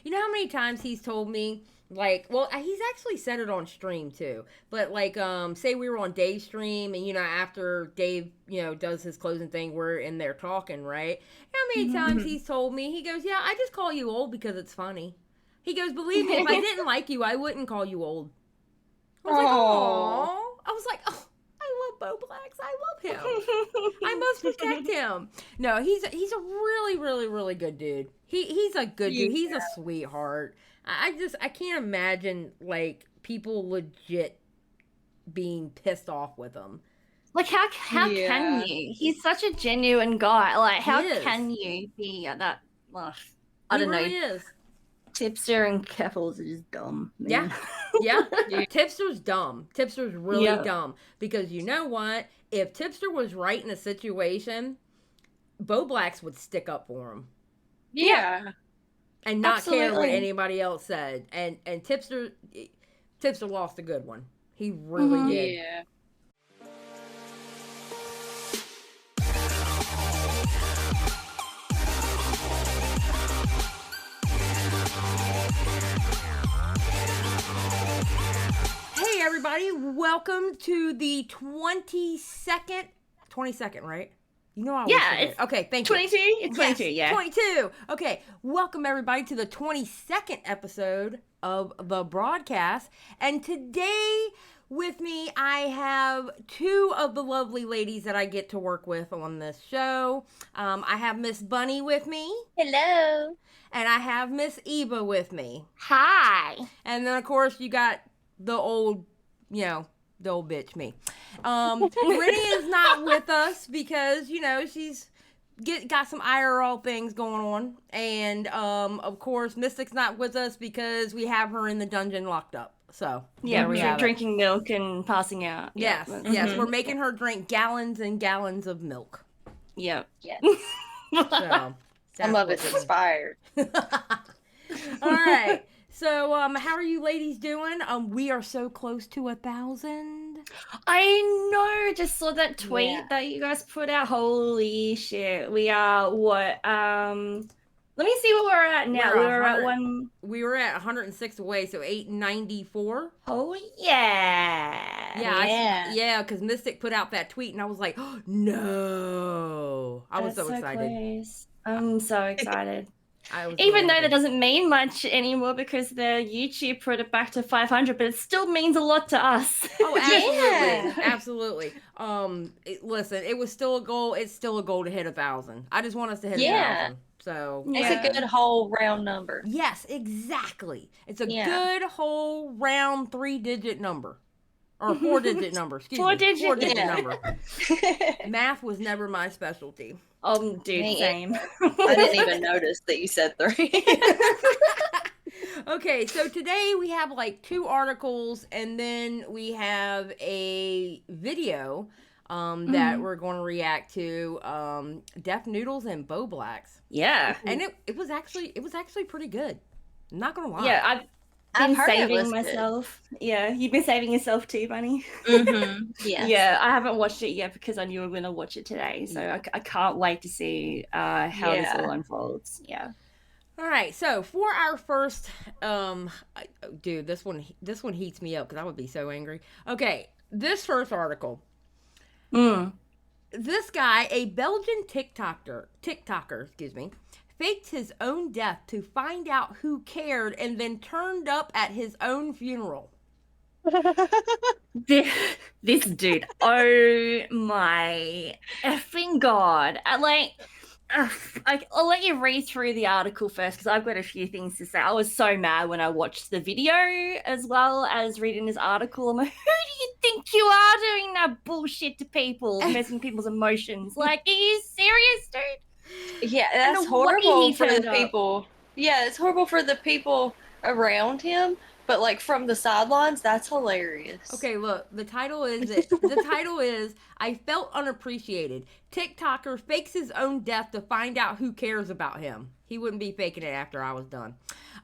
You know how many times he's told me, like, well, he's actually said it on stream too. But like, say we were on Dave's stream, and after Dave, does his closing thing, we're in there talking, right? How many times he's told me? He goes, "Yeah, I just call you old because it's funny." He goes, "Believe me, if I didn't like you, I wouldn't call you old." I was like, "Aww." I was like, "Oh, I love Bowblax. I love him. I must protect him." No, he's a really, really, really good dude. He's a good dude. He's a sweetheart. I can't imagine like people legit being pissed off with him. Like how can you? He's such a genuine guy. Like how can you be that? I don't know. He really is. Tipster and Keppels are just dumb. Man. Yeah. Tipster's dumb. Tipster's really dumb. Because you know what? If Tipster was right in a situation, Bowblax would stick up for him. Yeah. And not care what anybody else said. And Tipster lost a good one. He really did. Yeah. Hey everybody, welcome to the 22nd, right? You know I was it's okay, thank you. 22? It's 22, yes, 22. Okay, welcome everybody to the 22nd episode of the broadcast. And today with me, I have two of the lovely ladies that I get to work with on this show. I have Miss Bunny with me. Hello. And I have Miss Eva with me. Hi. And then, of course, you got the old, the old bitch, me. Rynnie is not with us because, she's got some IRL things going on. And, of course, Mystic's not with us because we have her in the dungeon locked up. So, we're drinking milk and passing out. Yes, yes. We're making her drink gallons and gallons of milk. Yep. Yes. So, some of it's expired. All right. So, how are you ladies doing? We are so close to 1,000. I know. Just saw that tweet that you guys put out. Holy shit. We are what? Let me see what we're at now. We were at 106 away, so 894. Oh yeah. Yeah, because Mystic put out that tweet, and I was like, oh, no. I was so excited. Close. I'm so excited. Even though that doesn't mean much anymore because the YouTube put it back to 500, but it still means a lot to us. Oh, absolutely. Listen, it was still a goal. It's still a goal to hit 1,000. I just want us to hit 1,000. So it's a good whole round number. Yes, exactly. It's a good whole round 3-digit number. Or 4-digit number, excuse me. 4-digit number. Math was never my specialty. Oh, dude, same. I didn't even notice that you said 3. Okay, so today we have like 2 articles, and then we have a video that we're going to react to, defnoodles and Bowblax. Yeah. And it was actually pretty good. I'm not going to lie. Yeah, I've been saving myself. Good. Yeah, you've been saving yourself too, Bunny. Yeah. Yeah, I haven't watched it yet because I knew we were going to watch it today. So I can't wait to see how this all unfolds. Yeah. All right, so for our first, dude, this one heats me up because I would be so angry. Okay, this first article. This guy, a Belgian TikToker, faked his own death to find out who cared and then turned up at his own funeral. This dude, oh my effing God. I'll let you read through the article first because I've got a few things to say. I was so mad when I watched the video as well as reading this article. I'm like, who do you think you are doing that bullshit to people, messing people's emotions? Like, are you serious, dude? Yeah, that's horrible for the people. Yeah, it's horrible for the people around him. But like from the sidelines, that's hilarious. Okay, look, the title is I felt unappreciated. TikToker fakes his own death to find out who cares about him. He wouldn't be faking it after I was done.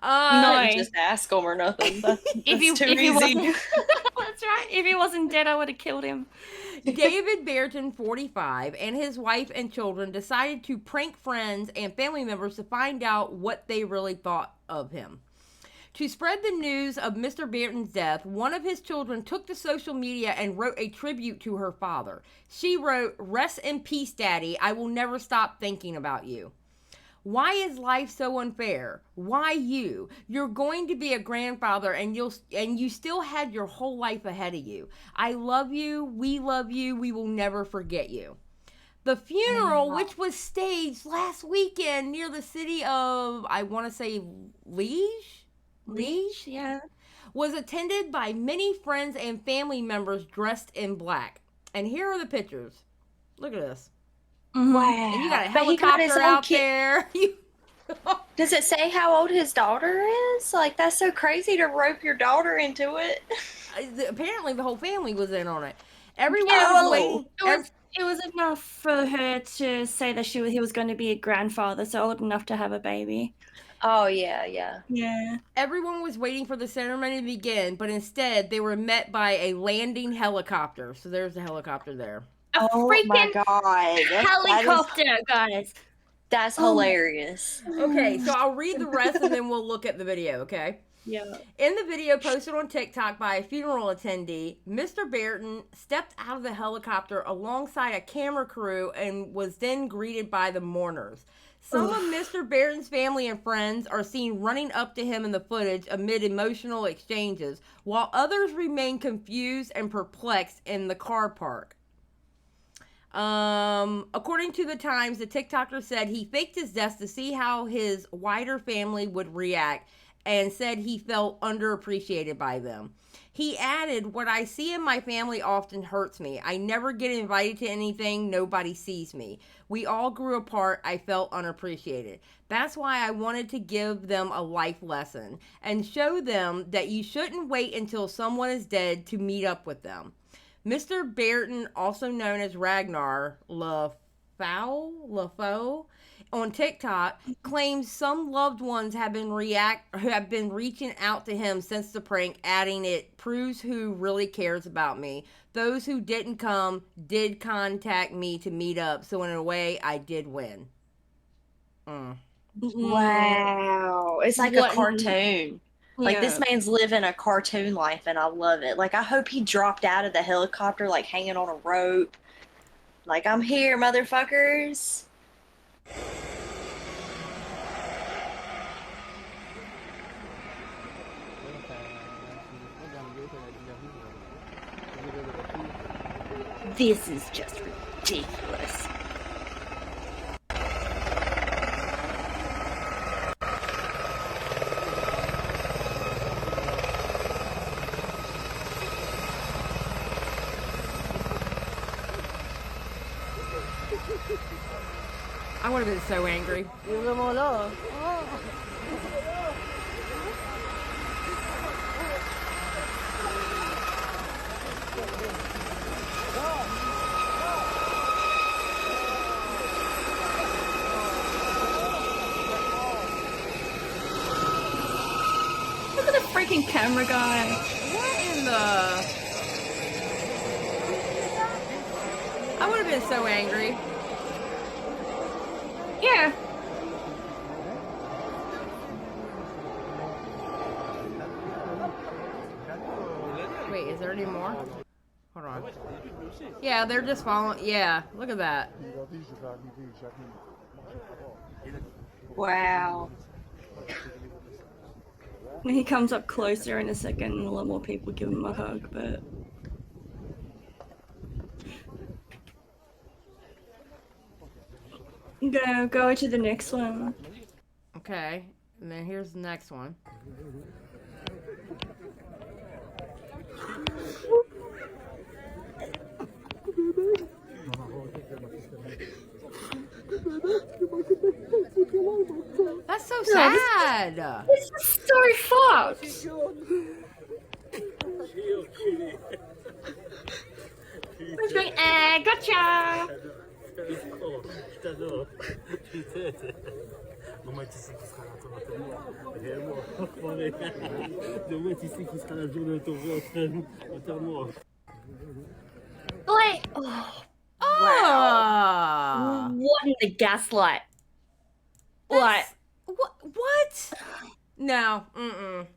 No, just ask him or nothing. That's if you too easy. That's right. If he wasn't dead, I would have killed him. David Baerton, 45, and his wife and children decided to prank friends and family members to find out what they really thought of him. To spread the news of Mr. Baerton's death, one of his children took to social media and wrote a tribute to her father. She wrote, "Rest in peace, Daddy. I will never stop thinking about you. Why is life so unfair? Why you? You're going to be a grandfather and you still had your whole life ahead of you. I love you. We love you. We will never forget you." The funeral, which was staged last weekend near the city of, I want to say, Liege, yeah, was attended by many friends and family members dressed in black. And here are the pictures. Look at this. Wow. And you got a But he got his helicopter own out kid. there. Does it say how old his daughter is? Like, that's so crazy to rope your daughter into it. Apparently the whole family was in on it. Everyone Yeah, was well, waiting. it was enough for her to say that he was going to be a grandfather, so old enough to have a baby. Oh, yeah. Everyone was waiting for the ceremony to begin, but instead they were met by a landing helicopter. So there's the helicopter there. A my freaking God. helicopter, guys. That's hilarious. Okay, so I'll read the rest and then we'll look at the video, okay? Yeah. In the video posted on TikTok by a funeral attendee, Mr. Baerton stepped out of the helicopter alongside a camera crew and was then greeted by the mourners. Some of Mr. Baerton's family and friends are seen running up to him in the footage amid emotional exchanges, while others remain confused and perplexed in the car park. According to the Times, the TikToker said he faked his death to see how his wider family would react and said he felt underappreciated by them. He added, "What I see in my family often hurts me. I never get invited to anything. Nobody sees me. We all grew apart. I felt unappreciated. That's why I wanted to give them a life lesson and show them that you shouldn't wait until someone is dead to meet up with them." Mr. Baerton, also known as Ragnar LaFaux, on TikTok, claims some loved ones have been reaching out to him since the prank, adding, "It proves who really cares about me. Those who didn't come did contact me to meet up, so in a way, I did win." Wow. It's like a cartoon. Like, this man's living a cartoon life, and I love it. Like, I hope he dropped out of the helicopter, like, hanging on a rope. Like, "I'm here, motherfuckers." This is just ridiculous. I would have been so angry. Look at the freaking camera guy. What in the... I would have been so angry. Yeah. Wait, is there any more? Hold on. Yeah, they're just following. Yeah, look at that. Wow. He comes up closer in a second and a lot more people give him a hug, but... I'm gonna go to the next one. Okay, and then here's the next one. That's so sad. This is so fucked. Who's going, gotcha. Like, wow. What in the gaslight? Like, what? No. Mm-mm.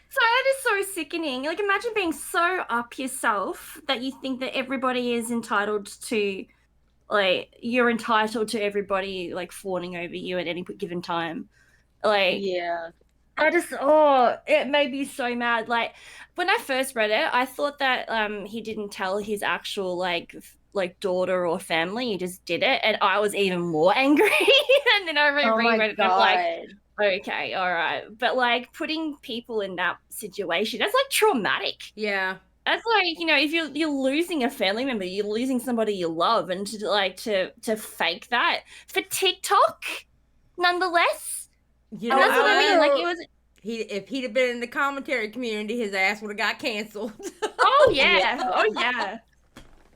So that is so sickening. Like, imagine being so up yourself that you think that everybody is entitled to, like, you're entitled to everybody, like, fawning over you at any given time. Like, yeah. It made me so mad. Like, when I first read it, I thought that he didn't tell his actual, like daughter or family. He just did it, and I was even more angry. And then I reread it, and I'm like, okay, all right. But, like, putting people in that situation, that's, like, traumatic. Yeah. That's like, you know, if you're losing a family member, you're losing somebody you love, and to fake that for TikTok, nonetheless. You know, that's what I mean. Like, it was. If he'd have been in the commentary community, his ass would have got canceled. Oh yeah. Oh yeah.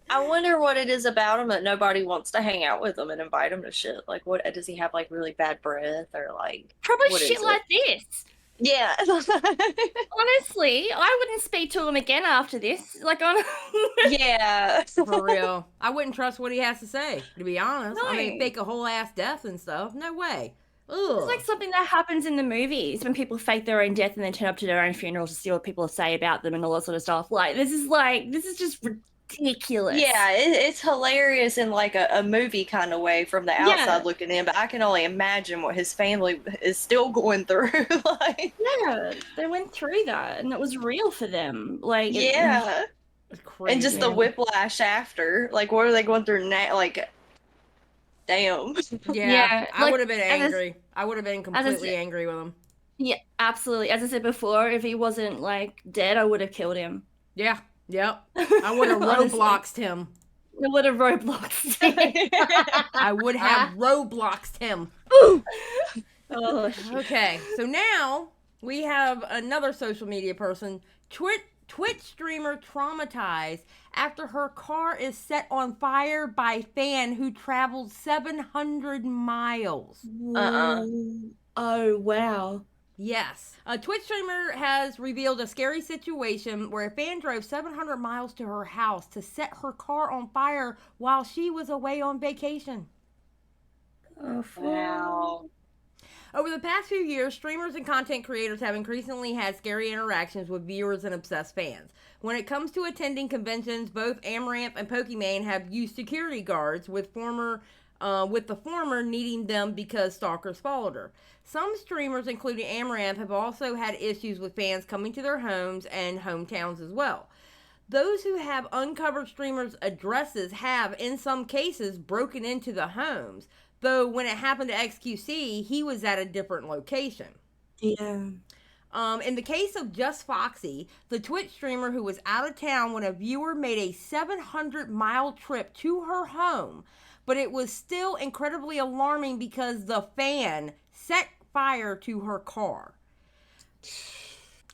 I wonder what it is about him that nobody wants to hang out with him and invite him to shit. Like, what does he have? Like, really bad breath, or like probably shit like this? Yeah. Honestly, I wouldn't speak to him again after this. Like, yeah, for real. I wouldn't trust what he has to say. To be honest, No. I mean, fake a whole ass death and stuff. No way. Ugh. It's like something that happens in the movies when people fake their own death and then turn up to their own funerals to see what people say about them and all that sort of stuff. Like, this is just ridiculous. Yeah, it's hilarious in like a movie kind of way from the outside looking in, but I can only imagine what his family is still going through. Like, yeah, they went through that, and it was real for them. Like, yeah, it's crazy. And just the whiplash after. Like, what are they going through now? Like, damn. Yeah, I would have been angry. I would have been completely angry with him. Yeah, absolutely. As I said before, if he wasn't, like, dead, I would have killed him. Yeah. Yep. I would have Robloxed him. I would have Robloxed him. I would have Robloxed him. Oh, okay, so now we have another social media person, Twitch streamer traumatized after her car is set on fire by fan who traveled 700 miles. Oh, wow. Yes. A Twitch streamer has revealed a scary situation where a fan drove 700 miles to her house to set her car on fire while she was away on vacation. Oh, wow. Over the past few years, streamers and content creators have increasingly had scary interactions with viewers and obsessed fans. When it comes to attending conventions, both Amaranth and Pokimane have used security guards, with the former needing them because stalkers followed her. Some streamers, including Amaranth, have also had issues with fans coming to their homes and hometowns as well. Those who have uncovered streamers' addresses have, in some cases, broken into the homes, though when it happened to XQC, he was at a different location. Yeah. In the case of Just Foxy, the Twitch streamer who was out of town when a viewer made a 700-mile trip to her home, but it was still incredibly alarming because the fan set fire to her car.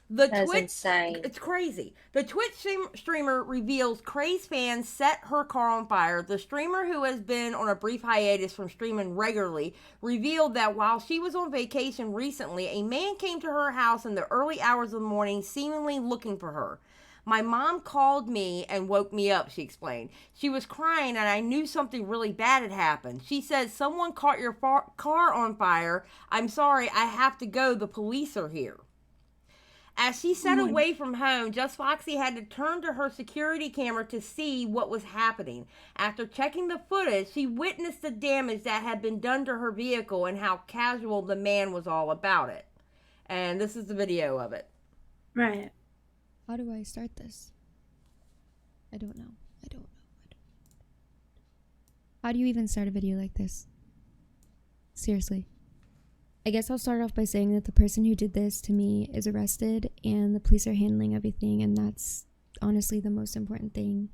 That's insane. It's crazy. The Twitch streamer reveals crazed fans set her car on fire. The streamer, who has been on a brief hiatus from streaming regularly, revealed that while she was on vacation recently, a man came to her house in the early hours of the morning, seemingly looking for her. My mom called me and woke me up, she explained. She was crying and I knew something really bad had happened. She said, "Someone caught your car on fire. I'm sorry, I have to go. The police are here." As she sat away from home, Just Foxy had to turn to her security camera to see what was happening. After checking the footage, she witnessed the damage that had been done to her vehicle and how casual the man was all about it. And this is the video of it. Right. How do I start this? I don't know. How do you even start a video like this? Seriously. I guess I'll start off by saying that the person who did this to me is arrested and the police are handling everything, and that's honestly the most important thing.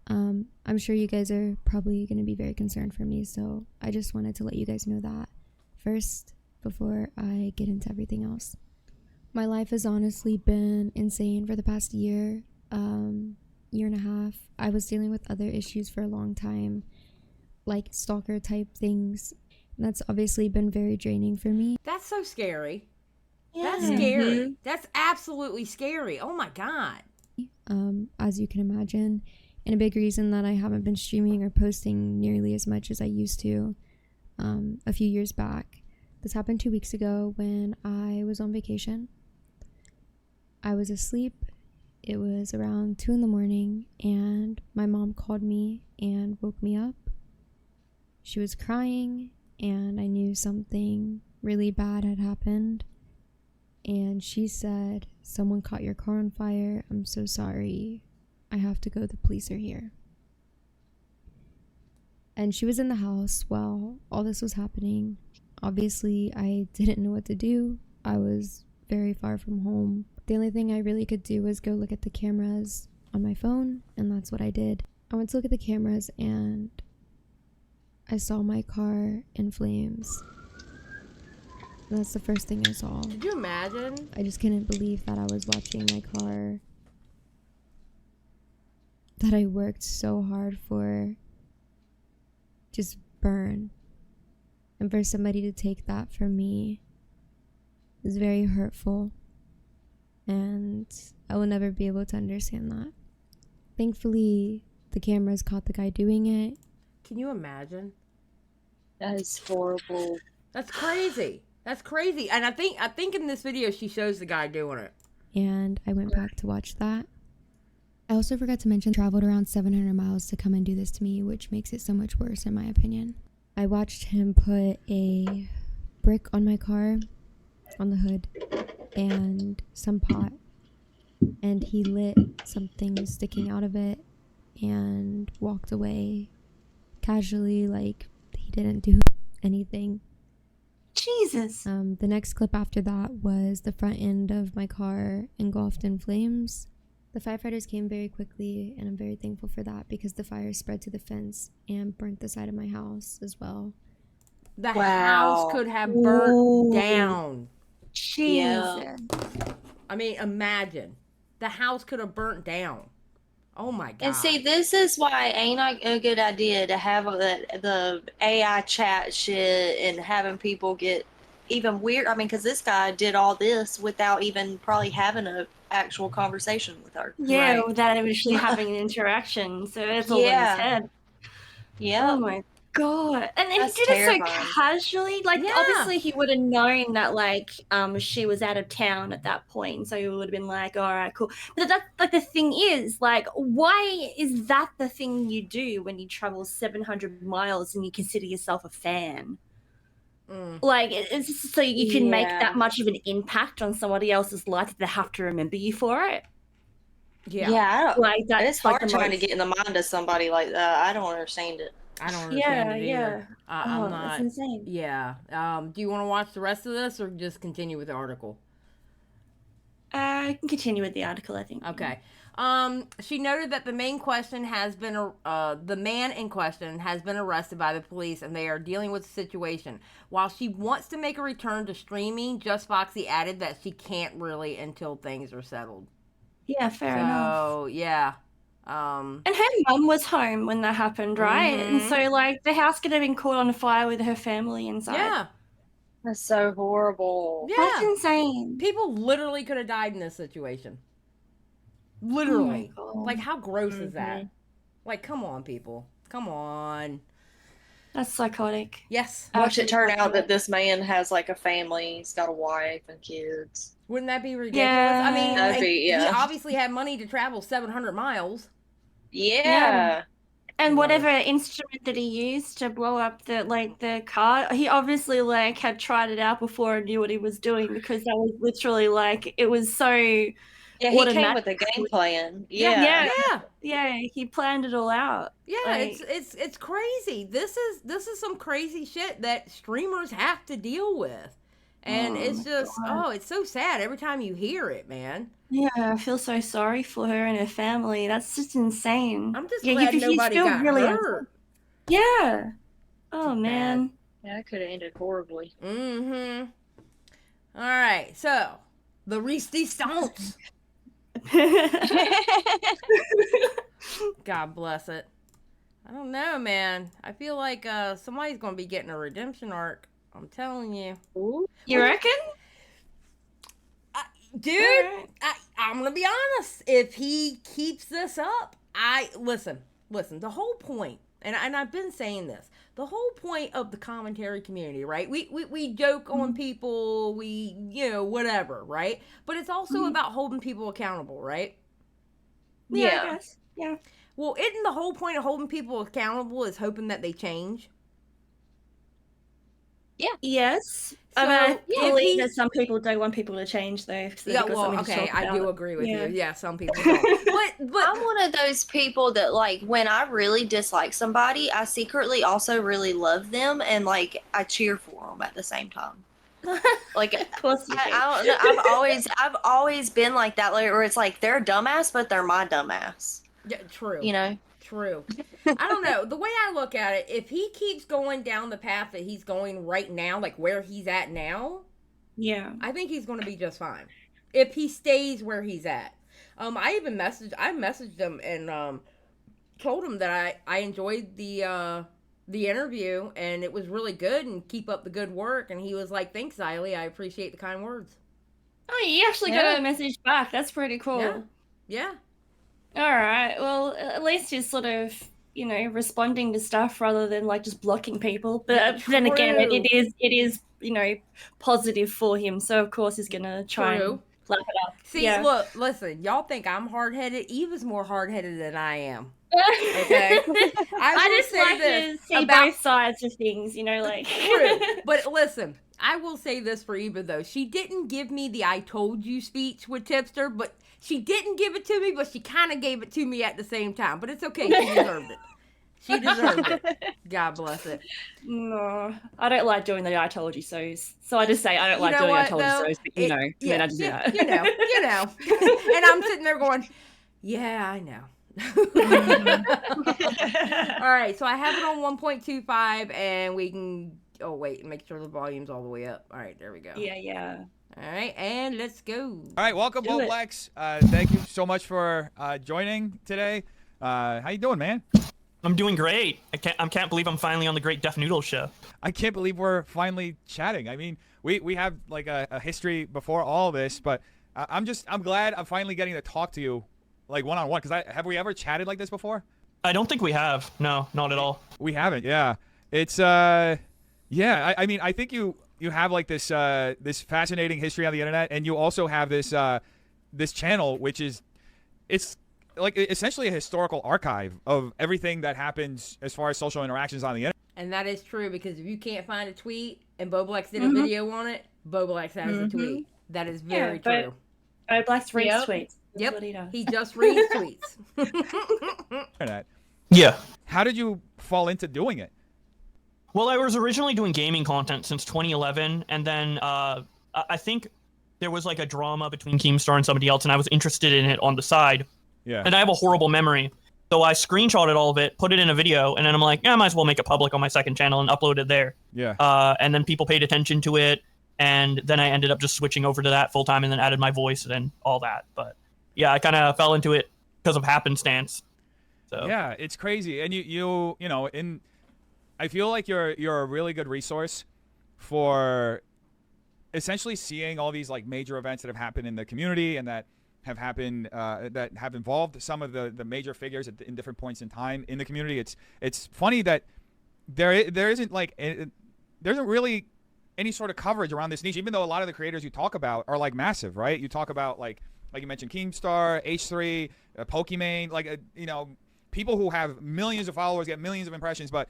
I'm sure you guys are probably going to be very concerned for me, so I just wanted to let you guys know that first before I get into everything else. My life has honestly been insane for the past year and a half. I was dealing with other issues for a long time, like stalker type things. That's obviously been very draining for me. That's so scary. That's scary. That's absolutely scary. Oh my God. As you can imagine, and a big reason that I haven't been streaming or posting nearly as much as I used to a few years back. This happened 2 weeks ago when I was on vacation. I was asleep. It was around 2 in the morning, and my mom called me and woke me up. She was crying, and I knew something really bad had happened. And she said, "Someone caught your car on fire. I'm so sorry. I have to go. The police are here." And she was in the house while all this was happening. Obviously, I didn't know what to do. I was very far from home. The only thing I really could do was go look at the cameras on my phone, and that's what I did. I went to look at the cameras, and I saw my car in flames. That's the first thing I saw. Could you imagine? I just couldn't believe that I was watching my car that I worked so hard for just burn. And for somebody to take that from me is very hurtful. And I will never be able to understand that. Thankfully, the cameras caught the guy doing it. Can you imagine? That is horrible. That's crazy. That's crazy. And I think in this video she shows the guy doing it. And I went back to watch that. I also forgot to mention, traveled around 700 miles to come and do this to me, which makes it so much worse in my opinion. I watched him put a brick on my car, on the hood, and some pot. And he lit something sticking out of it and walked away casually, like he didn't do anything. Jesus. The next clip after that was the front end of my car engulfed in flames. The firefighters came very quickly, and I'm very thankful for that because the fire spread to the fence and burnt the side of my house as well. The house could have burnt down. Jesus. Yeah. I mean, imagine. The house could have burnt down. Oh my God. And see, this is why ain't a good idea to have the AI chat shit and having people get even weird. I mean, because this guy did all this without even probably having a actual conversation with her. Yeah, Right. without actually having an interaction. So it's all in his head. Yeah. Oh my God. And That's he did terrifying. it so casually. Like, Yeah. obviously he would have known that, like, she was out of town at that point. So he would have been like, all right, cool. But that's, like, the thing is, like, why is that the thing you do when you travel 700 miles and you consider yourself a fan? Like, it's just so you can make that much of an impact on somebody else's life that they have to remember you for it. Yeah. Like, that's It's hard like trying to get in the mind of somebody like that. I don't understand it. I don't understand it either. Yeah. I'm not. That's insane. Yeah. Do you want to watch the rest of this or just continue with the article? I can continue with the article, I think. Okay. She noted that the man in question has been arrested by the police, and they are dealing with the situation. While she wants to make a return to streaming, Just Foxy added that she can't really until things are settled. Yeah, fair enough. So yeah. And her mum was home when that happened, right? And so, like, the house could have been caught on fire with her family inside. Yeah. That's so horrible. Yeah. That's insane. People literally could have died in this situation. Literally. Oh my God. Like, how gross is that? Like, come on, people. Come on. That's psychotic. Yes. Watch it turn out that this man has like a family. He's got a wife and kids. Wouldn't that be ridiculous? Yeah. I mean, That'd be, he yeah. obviously had money to travel 700 miles. Yeah. And whatever instrument that he used to blow up the car, he obviously like had tried it out before and knew what he was doing, because that was literally like, it was so Yeah, he came with a game plan. Yeah. Yeah, he planned it all out. Yeah, Like, it's crazy. This is some crazy shit that streamers have to deal with. And it's just it's so sad every time you hear it, man. yeah, I feel so sorry for her and her family. That's just insane. I'm just glad nobody got hurt. Yeah. Oh man. Yeah, it could have ended horribly. All right, so the Rynnie Stomps. God bless it. I don't know, man. I feel like somebody's gonna be getting a redemption arc. I'm telling you. Ooh. You reckon? Dude, I'm gonna be honest. If he keeps this up, listen. The whole point, and I've been saying this, the whole point of the commentary community, right? We joke on people, whatever, right? But it's also about holding people accountable, right? Yeah, I guess. Yeah. Well, isn't the whole point of holding people accountable is hoping that they change? Yeah. Yes. So, I believe that some people don't want people to change, though. So yeah, well, okay, I do agree with you. Yeah, some people don't. But I'm one of those people that, like, when I really dislike somebody, I secretly also really love them, and, like, I cheer for them at the same time. Like, of course you do. I don't know. I've always been like that, like, where it's like they're a dumbass, but they're my dumbass. yeah, true. You know? True. I don't know. The way I look at it, if he keeps going down the path that he's going right now, like where he's at now, yeah, I think he's going to be just fine. If he stays where he's at. I messaged him and told him that I enjoyed the interview and it was really good and keep up the good work, and he was like, "Thanks, Xylie. I appreciate the kind words." Oh, you actually got a message back. That's pretty cool. Yeah. All right. Well, at least he's sort of, responding to stuff rather than like just blocking people. But then again, it is, positive for him. So of course he's gonna try and flap it up. See, look, listen, y'all think I'm hard-headed. Eva's more hard-headed than I am. Okay. I just say like to see both sides of things, like. True. But listen, I will say this for Eva though. She didn't give me the "I told you" speech with Tipster, but she didn't give it to me, but she kind of gave it to me at the same time. But it's okay. She deserved it. She deserved it. God bless it. No, I don't like doing the "I told you so's." So I just say I don't like doing "I told you so's," but I just do that. You know. And I'm sitting there going, yeah, I know. All right, so I have it on 1.25, and we can. Oh wait, make sure the volume's all the way up. All right, there we go. Yeah. All right, and let's go. All right, welcome, Bowblax. Thank you so much for joining today. How you doing, man? I'm doing great. I can't believe I'm finally on the great defnoodles show. I can't believe we're finally chatting. I mean, we have like a history before all this, but I'm glad I'm finally getting to talk to you like one-on-one, because have we ever chatted like this before? I don't think we have. No, not at all. We haven't. Yeah, it's yeah. I mean, I think you have like this this fascinating history on the internet, and you also have this this channel, which is it's like essentially a historical archive of everything that happens as far as social interactions on the internet. And that is true, because if you can't find a tweet and Bowblax did a video on it, Bowblax has a tweet. That is very true. Bowblax reads tweets. Yep. What he does. He just reads tweets. Yeah. How did you fall into doing it? Well, I was originally doing gaming content since 2011, and then I think there was like a drama between Keemstar and somebody else, and I was interested in it on the side. Yeah. And I have a horrible memory. So I screenshotted all of it, put it in a video, and then I'm like, I might as well make it public on my second channel and upload it there. Yeah. And then people paid attention to it, and then I ended up just switching over to that full time, and then added my voice and all that. But yeah, I kind of fell into it because of happenstance. So yeah, it's crazy, and you know, I feel like you're a really good resource for essentially seeing all these like major events that have happened in the community and that have happened that have involved some of the major figures in different points in time in the community. It's funny that there isn't like there isn't really any sort of coverage around this niche, even though a lot of the creators you talk about are like massive, right? You talk about like you mentioned Keemstar, H3, Pokimane, like people who have millions of followers get millions of impressions, but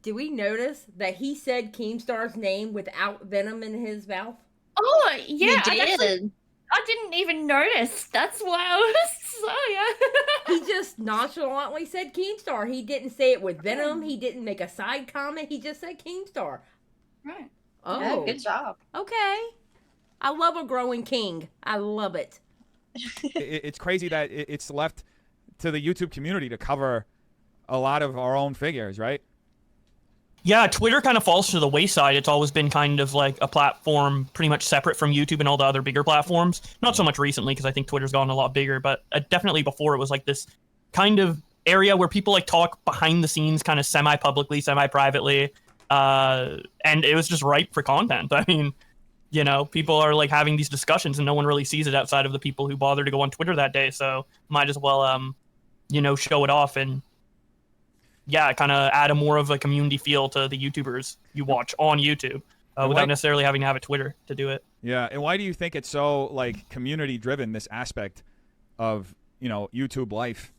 did we notice that he said Keemstar's name without venom in his mouth? Oh, yeah. You did. I didn't even notice. That's why I was He just nonchalantly said Keemstar. He didn't say it with venom. He didn't make a side comment. He just said Keemstar. Right. Oh. Yeah, good job. Okay. I love a growing king. I love it. It's crazy that it's left to the YouTube community to cover a lot of our own figures, right? Yeah, Twitter kind of falls to the wayside. It's always been kind of like a platform pretty much separate from YouTube and all the other bigger platforms. Not so much recently, because I think Twitter's gotten a lot bigger, but definitely before it was like this kind of area where people like talk behind the scenes, kind of semi-publicly, semi-privately, and it was just ripe for content. I mean, you know, people are like having these discussions and no one really sees it outside of the people who bother to go on Twitter that day. So might as well, you know, show it off and yeah, kind of add a more of a community feel to the YouTubers you watch on YouTube without necessarily having to have a Twitter to do it. Yeah, and why do you think it's so like community driven, this aspect of, you know, YouTube life?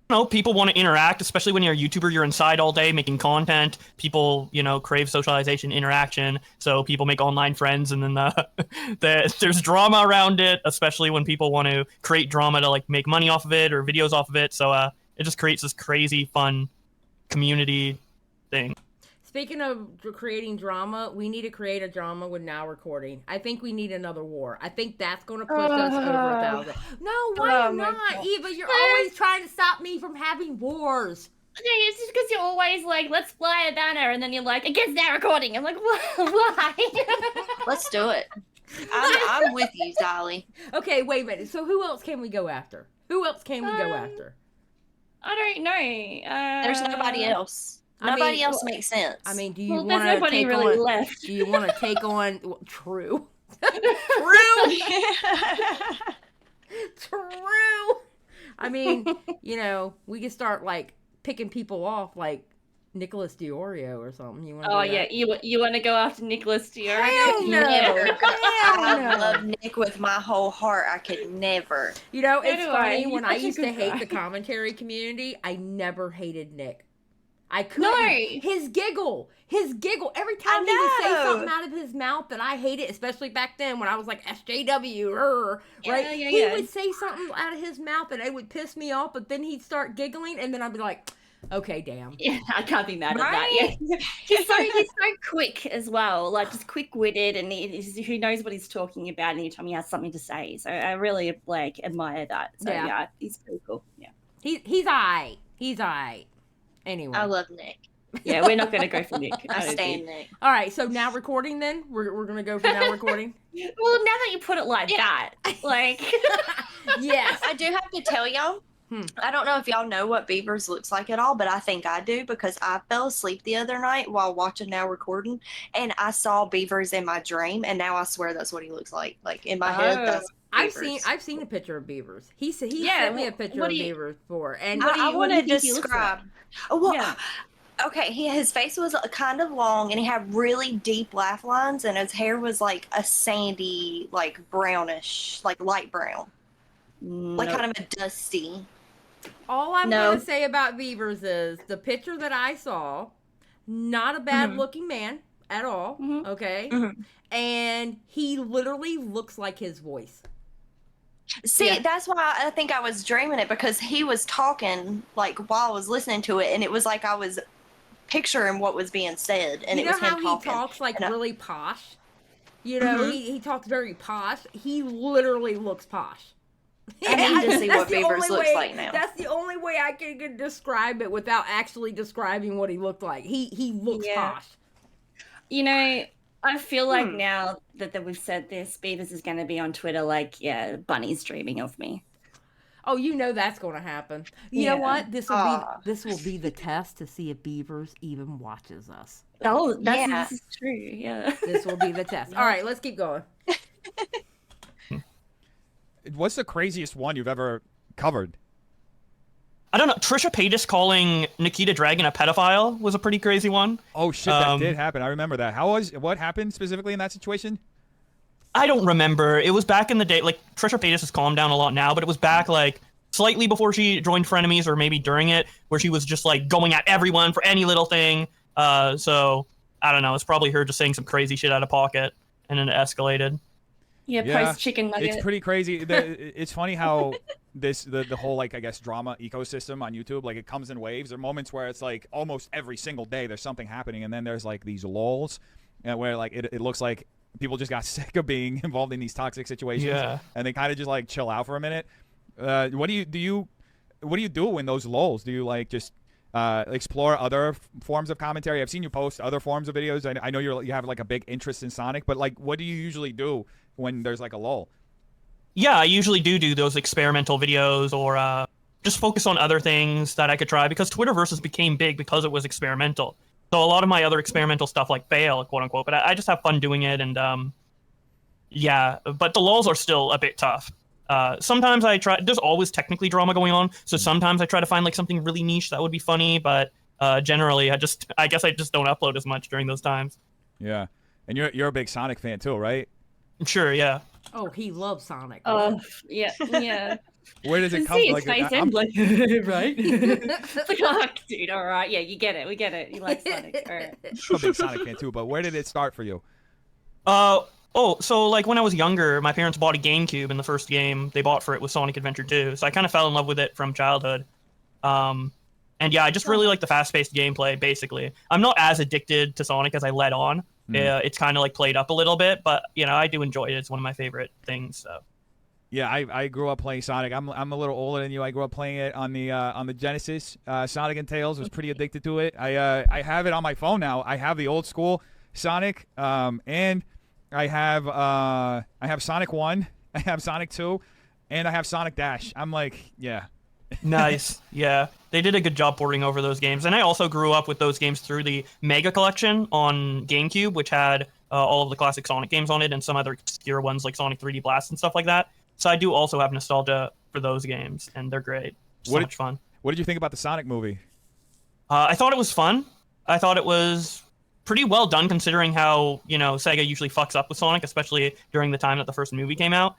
You know, people want to interact, especially when you're a YouTuber. You're inside all day making content. People, you know, crave socialization, interaction. So people make online friends, and then there's drama around it, especially when people want to create drama to like make money off of it or videos off of it. So it just creates this crazy, fun community thing. Speaking of creating drama, we need to create a drama with Now Recording. I think we need another war. I think that's going to push us over 1,000. No, why not? Eva, you're always trying to stop me from having wars. It's just because you're always like, let's fly a banner, and then you're like, against Now Recording. I'm like, why? Let's do it. I'm with you, Xylie. Okay, wait a minute. So who else can we go after? Who else can we go after? I don't know. There's nobody else. Nobody else makes sense. I mean, do you want there's to nobody take really on? left. Do you want to take on? True. True. I mean, you know, we can start like picking people off, like Nicholas Diorio or something. You want? Oh yeah, you want to go after Nicholas Diorio? Hell no. I love Nick with my whole heart. I could never. You know, it's funny He's when I such a used to good hate guy. the commentary community. I never hated Nick. I couldn't. No. His giggle. Every time he would say something out of his mouth that I hated, especially back then when I was like SJW, right? He would say something out of his mouth and it would piss me off, but then he'd start giggling and then I'd be like, okay, damn. Yeah, I can't be mad at that. Yeah. He's so quick as well, like just quick-witted, and he knows what he's talking about anytime he has something to say. So I really like admire that. So yeah he's pretty cool. Yeah, he's aight. He's aight. Anyway, I love Nick. Yeah, we're not going to go for Nick. I stand Nick. All right, so Now Recording then? We're going to go for Now Recording? Well, now that you put it like that, like... Yes. I do have to tell y'all, I don't know if y'all know what Beavers looks like at all, but I think I do because I fell asleep the other night while watching Now Recording, and I saw Beavers in my dream, and now I swear that's what he looks like. Like, in my head, that's Beavers. I've seen a picture of Beavers. He sent me a picture of Beavers before, and I want to describe. Yeah. Okay, his face was kind of long, and he had really deep laugh lines, and his hair was like a sandy, like brownish, like light brown, like kind of a dusty. All I'm going to say about Beavers is the picture that I saw, not a bad looking man at all, okay? And he literally looks like his voice. See, that's why I think I was dreaming it, because he was talking like while I was listening to it, and it was like I was picturing what was being said, and you it was know him how talking. he talks like really posh? You know, he talks very posh. He literally looks posh. I need to see what Beavers looks like now. That's the only way I can describe it without actually describing what he looked like. He looks posh. You know, I feel like now that we've said this, Beavers is going to be on Twitter like, yeah, Bunny's dreaming of me. Oh, you know that's going to happen. You know what? This will be the test to see if Beavers even watches us. Oh, this is true. Yeah. This will be the test. All right, let's keep going. What's the craziest one you've ever covered? I don't know. Trisha Paytas calling Nikita Dragon a pedophile was a pretty crazy one. Oh shit, that did happen. I remember that. What happened specifically in that situation? I don't remember. It was back in the day. Like, Trisha Paytas has calmed down a lot now, but it was back like slightly before she joined Frenemies, or maybe during it, where she was just like going at everyone for any little thing. So I don't know. It's probably her just saying some crazy shit out of pocket, and then it escalated. Yeah, post chicken nugget. It's pretty crazy. It's funny how the whole, like, I guess, drama ecosystem on YouTube, like, it comes in waves. There are moments where it's like almost every single day there's something happening, and then there's like these lulls where like it looks like people just got sick of being involved in these toxic situations, and they kind of just like chill out for a minute. What do you do in those lulls? Do you like just explore other forms of commentary? I've seen you post other forms of videos. I know you have like a big interest in Sonic, but like, what do you usually do when there's like a lull? Yeah, I usually do those experimental videos, or just focus on other things that I could try, because Twitterverses became big because it was experimental. So a lot of my other experimental stuff like fail, quote unquote, but I just have fun doing it, and yeah, but the lulls are still a bit tough. Sometimes I try. There's always technically drama going on, so sometimes I try to find like something really niche that would be funny. But generally, I guess I just don't upload as much during those times. Yeah, and you're a big Sonic fan too, right? Sure, yeah. Oh, he loves Sonic. Yeah. Where does it come? See his Like, face I'm, and like, right? It's like, oh, dude, all right, yeah, you get it, we get it. You like Sonic, all right. I'm a big Sonic fan too, but where did it start for you? So like when I was younger, my parents bought a GameCube, and the first game they bought for it was Sonic Adventure 2. So I kind of fell in love with it from childhood. And yeah, I just really like the fast-paced gameplay. Basically, I'm not as addicted to Sonic as I let on. It's kind of like played up a little bit, but you know, I do enjoy it. It's one of my favorite things. So. Yeah, I grew up playing Sonic. I'm a little older than you. I grew up playing it on the Genesis. Sonic and Tails. Was pretty addicted to it. I have it on my phone now. I have the old school Sonic, and I have Sonic 1, I have Sonic 2, and I have Sonic Dash. I'm like, yeah. Nice. Yeah. They did a good job porting over those games. And I also grew up with those games through the Mega Collection on GameCube, which had all of the classic Sonic games on it and some other obscure ones like Sonic 3D Blast and stuff like that. So I do also have nostalgia for those games, and they're great. So much fun. What did you think about the Sonic movie? I thought it was fun. I thought it was pretty well done considering how, you know, Sega usually fucks up with Sonic, especially during the time that the first movie came out.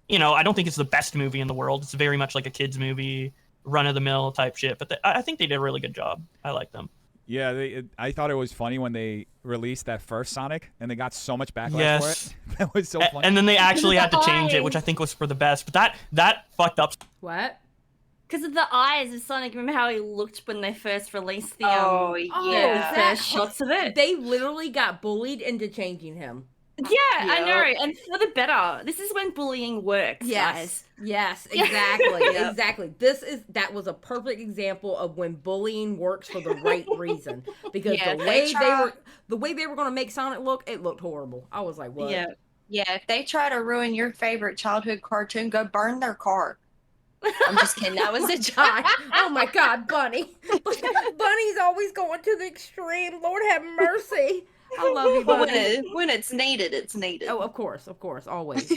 You know, I don't think it's the best movie in the world. It's very much like a kid's movie, run-of-the-mill type shit. But I think they did a really good job. I like them. Yeah, I thought it was funny when they released that first Sonic, and they got so much backlash for it. That was so funny. And then they actually had to change it, which I think was for the best. But that fucked up. What? Because of the eyes of Sonic. Remember how he looked when they first released the first shots of it? They literally got bullied into changing him. Yeah, I know, and for the better. This is when bullying works, guys. Yes, exactly, exactly. That was a perfect example of when bullying works for the right reason. Because the way they were going to make Sonic look, it looked horrible. I was like, what? Yeah, if they try to ruin your favorite childhood cartoon, go burn their car. I'm just kidding. That was a joke. Oh my God, Bunny! Bunny's always going to the extreme. Lord have mercy. I love you, Bunny. When it's needed, it's needed. Oh, of course, always.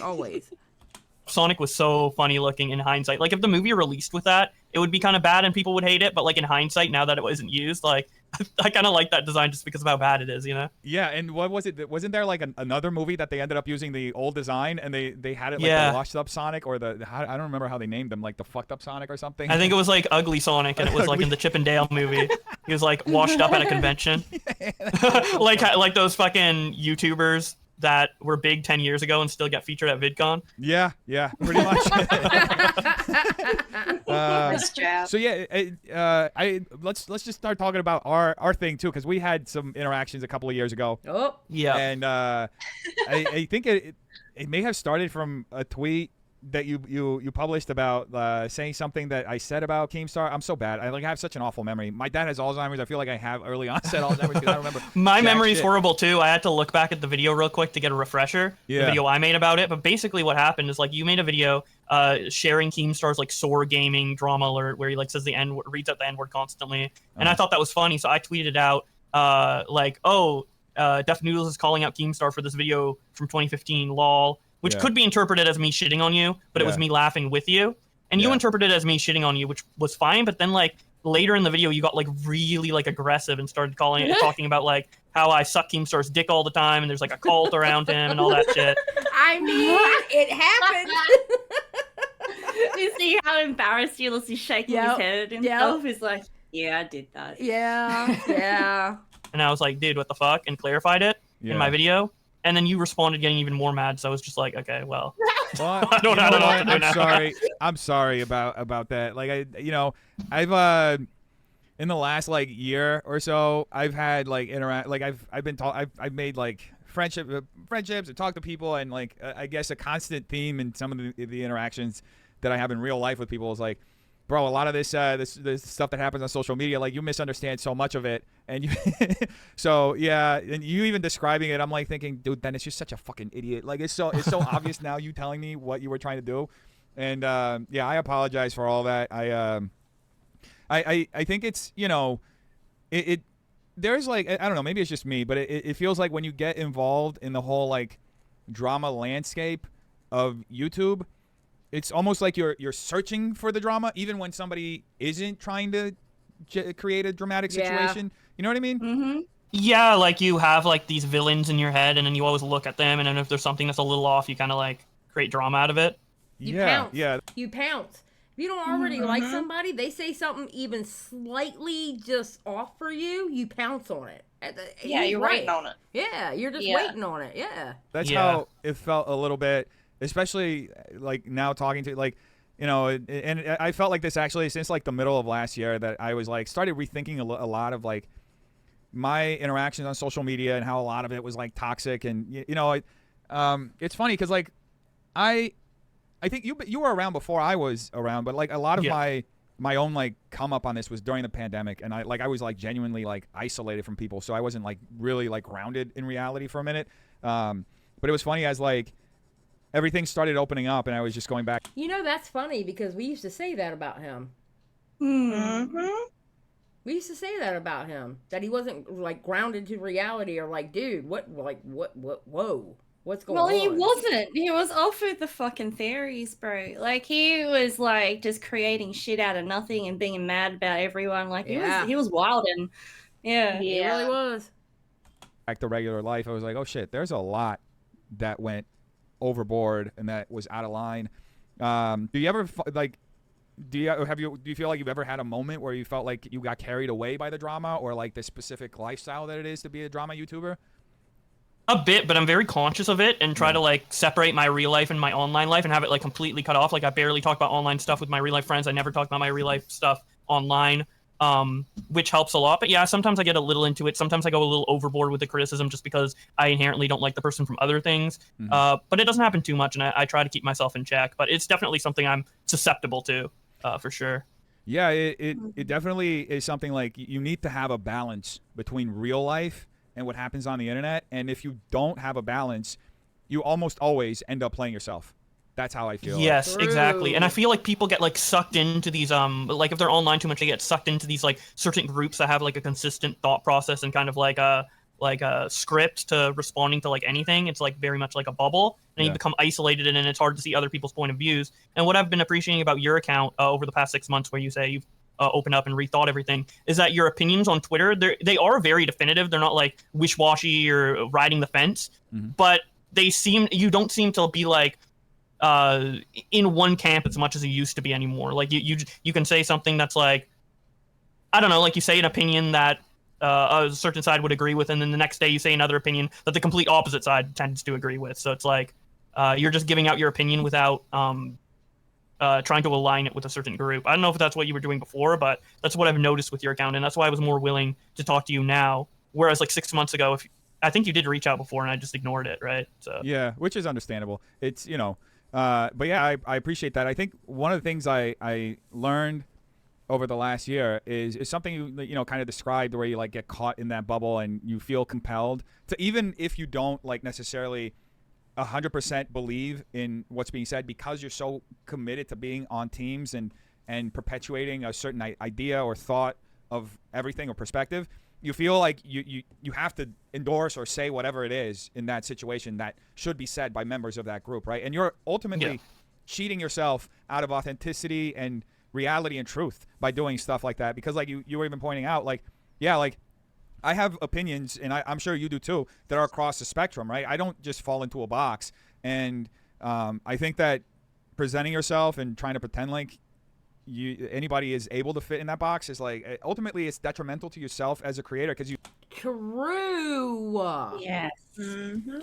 Sonic was so funny looking in hindsight. Like if the movie released with that, it would be kind of bad and people would hate it. But like in hindsight, now that it wasn't used, like I kind of like that design just because of how bad it is, you know? Yeah, and what was it? Wasn't there like another movie that they ended up using the old design and they had it like the washed up Sonic or I don't remember how they named them, like the fucked up Sonic or something? I think it was like Ugly Sonic, and it was like in the Chip and Dale movie. He was like washed up at a convention. like those fucking YouTubers that were big 10 years ago and still get featured at VidCon. Yeah, pretty much. So yeah, let's just start talking about our thing too, because we had some interactions a couple of years ago. Oh, yeah, and I think it may have started from a tweet that you published about saying something that I said about Keemstar. I'm so bad. I have such an awful memory. My dad has Alzheimer's. I feel like I have early onset Alzheimer's because I don't remember. My memory's horrible too. I had to look back at the video real quick to get a refresher. Yeah. The video I made about it. But basically what happened is like you made a video sharing Keemstar's like sore gaming drama alert where he like says the N word, reads out the N word constantly. And I thought that was funny, so I tweeted out defnoodles is calling out Keemstar for this video from 2015, lol. Which could be interpreted as me shitting on you, but it was me laughing with you. And you interpreted it as me shitting on you, which was fine. But then, like, later in the video, you got, like, really, like, aggressive and started talking about, like, how I suck Keemstar's dick all the time and there's, like, a cult around him and all that shit. I mean, it happened. You see how embarrassed he looks? He's shaking his head himself. He's like, yeah, I did that. Yeah. And I was like, dude, what the fuck? And clarified it in my video. And then you responded getting even more mad, so I was just like, okay, well I don't know what to do now. I'm sorry about that. Like I've in the last like year or so, I've had like I've made like friendships and talked to people, and like I guess a constant theme in some of the interactions that I have in real life with people is like, bro, a lot of this stuff that happens on social media, like you misunderstand so much of it, and you, so yeah, and you even describing it, I'm like thinking, dude, Dennis, you're such a fucking idiot. Like it's so obvious now. You telling me what you were trying to do, and I apologize for all that. I think it's it there's like, I don't know, maybe it's just me, but it feels like when you get involved in the whole like drama landscape of YouTube, it's almost like you're searching for the drama, even when somebody isn't trying to create a dramatic situation. You know what I mean? Mm-hmm. Yeah, like you have like these villains in your head, and then you always look at them, and then if there's something that's a little off, you kind of like create drama out of it. You pounce. You pounce. If you don't already like somebody, they say something even slightly just off for you, you pounce on it. Yeah, you're waiting on it. Yeah, you're just waiting on it. Yeah. That's how it felt a little bit, especially like now talking to like, you know, and I felt like this actually since like the middle of last year, that I was like started rethinking a lot of like my interactions on social media and how a lot of it was like toxic. And you know, it's funny because like I think you were around before I was around, but like a lot of my own like come up on this was during the pandemic, and I was like genuinely like isolated from people, so I wasn't like really like grounded in reality for a minute. But it was funny as like everything started opening up, and I was just going back. You know, that's funny because we used to say that about him. Mm-hmm. We used to say that about him, that he wasn't like grounded to reality, or like, dude, what, whoa. What's going on? Well, he wasn't. He was off with the fucking theories, bro. Like, he was, like, just creating shit out of nothing and being mad about everyone. Like, he was wild and, He really was. Back to regular life, I was like, oh, shit, there's a lot that went overboard and that was out of line. Do you ever, like, do you feel like you've ever had a moment where you felt like you got carried away by the drama or, like, the specific lifestyle that it is to be a drama YouTuber? A bit, but I'm very conscious of it and try to like separate my real life and my online life and have it like completely cut off. Like I barely talk about online stuff with my real life friends. I never talk about my real life stuff online, which helps a lot. But yeah, sometimes I get a little into it. Sometimes I go a little overboard with the criticism just because I inherently don't like the person from other things. But it doesn't happen too much, and I try to keep myself in check. But it's definitely something I'm susceptible to, for sure. Yeah, it definitely is something like you need to have a balance between real life and what happens on the internet. And if you don't have a balance, you almost always end up playing yourself. That's how I feel. Yes, exactly. And I feel like people get like sucked into these like if they're online too much, they get sucked into these like certain groups that have like a consistent thought process and kind of like a script to responding to like anything. It's like very much like a bubble, and you become isolated, and it's hard to see other people's point of views. And what I've been appreciating about your account over the past 6 months, where you say you've opened up and rethought everything, is that your opinions on Twitter, they are very definitive. They're not like wish-washy or riding the fence, but you don't seem to be like in one camp as much as you used to be anymore. Like you can say something that's like, I don't know, like you say an opinion that a certain side would agree with, and then the next day you say another opinion that the complete opposite side tends to agree with. So it's like you're just giving out your opinion without trying to align it with a certain group. I don't know if that's what you were doing before, but that's what I've noticed with your account, and that's why I was more willing to talk to you now. Whereas like 6 months ago, I think you did reach out before, and I just ignored it, right? So yeah, which is understandable. It's but yeah, I appreciate that. I think one of the things I learned over the last year is something you kind of described, where you like get caught in that bubble and you feel compelled to, even if you don't like necessarily 100% believe in what's being said, because you're so committed to being on teams and perpetuating a certain idea or thought of everything or perspective, you feel like you have to endorse or say whatever it is in that situation that should be said by members of that group, right? And you're ultimately cheating yourself out of authenticity and reality and truth by doing stuff like that, because like you were even pointing out, like, yeah, like I have opinions, and I'm sure you do too, that are across the spectrum, right? I don't just fall into a box. And I think that presenting yourself and trying to pretend like anybody is able to fit in that box is like, ultimately it's detrimental to yourself as a creator, because you... True. Yes.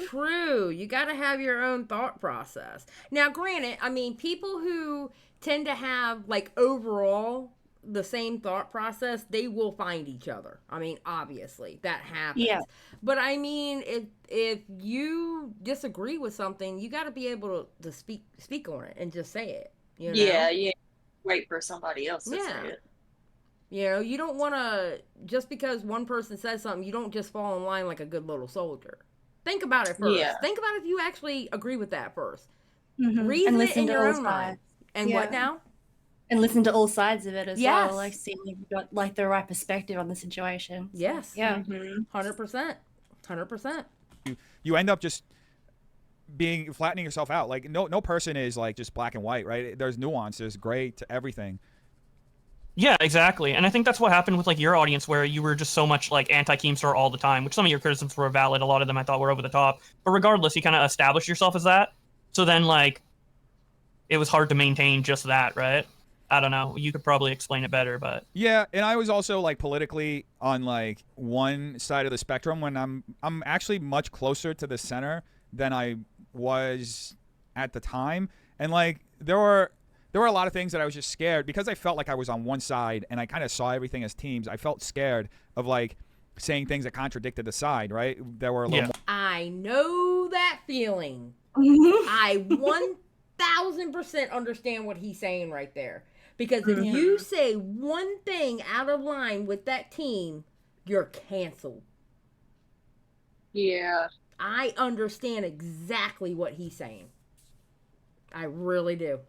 True. You got to have your own thought process. Now, granted, I mean, people who tend to have like overall the same thought process, they will find each other. I mean, obviously that happens. Yeah. But I mean, if you disagree with something, you got to be able to speak on it and just say it. You know? Yeah. Wait for somebody else to say it. You know, you don't want to, just because one person says something, you don't just fall in line like a good little soldier. Think about it first. Yeah. Think about if you actually agree with that first. Reason it in your own mind. And what now? And listen to all sides of it as Yes. well. Like, see if you've got like the right perspective on the situation. So, Yes. yeah. 100%. 100%. You end up just flattening yourself out. Like no person is like just black and white, right? There's nuance, there's gray to everything. Yeah, exactly. And I think that's what happened with like your audience, where you were just so much like anti-Keemstar all the time, which some of your criticisms were valid. A lot of them I thought were over the top. But regardless, you kind of established yourself as that. So then like it was hard to maintain just that, right? I don't know. You could probably explain it better, but yeah. And I was also like politically on like one side of the spectrum when I'm actually much closer to the center than I was at the time. And like there were a lot of things that I was just scared because I felt like I was on one side and I kind of saw everything as teams. I felt scared of like saying things that contradicted the side, right? There were a little more. I know that feeling. I 1000% understand what he's saying right there. Because if you say one thing out of line with that team, you're canceled. Yeah. I understand exactly what he's saying. I really do.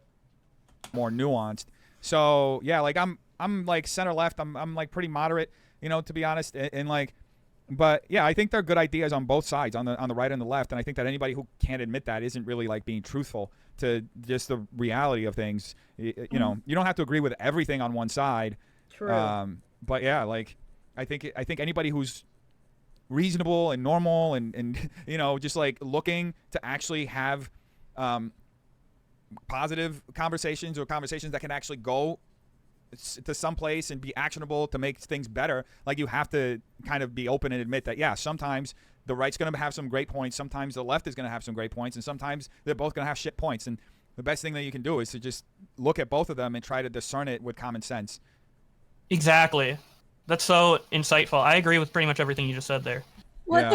More nuanced. So yeah, like I'm like center left. I'm like pretty moderate, you know, to be honest. And like, but yeah, I think they're good ideas on both sides, on the right and the left. And I think that anybody who can't admit that isn't really like being truthful to just the reality of things. You know, you don't have to agree with everything on one side. True. But yeah, like I think anybody who's reasonable and normal and you know, just like looking to actually have positive conversations or conversations that can actually go to some place and be actionable to make things better, like you have to kind of be open and admit that, yeah, sometimes the right's going to have some great points, sometimes the left is going to have some great points, and sometimes they're both going to have shit points. And the best thing that you can do is to just look at both of them and try to discern it with common sense. Exactly. That's so insightful. I agree with pretty much everything you just said there. Why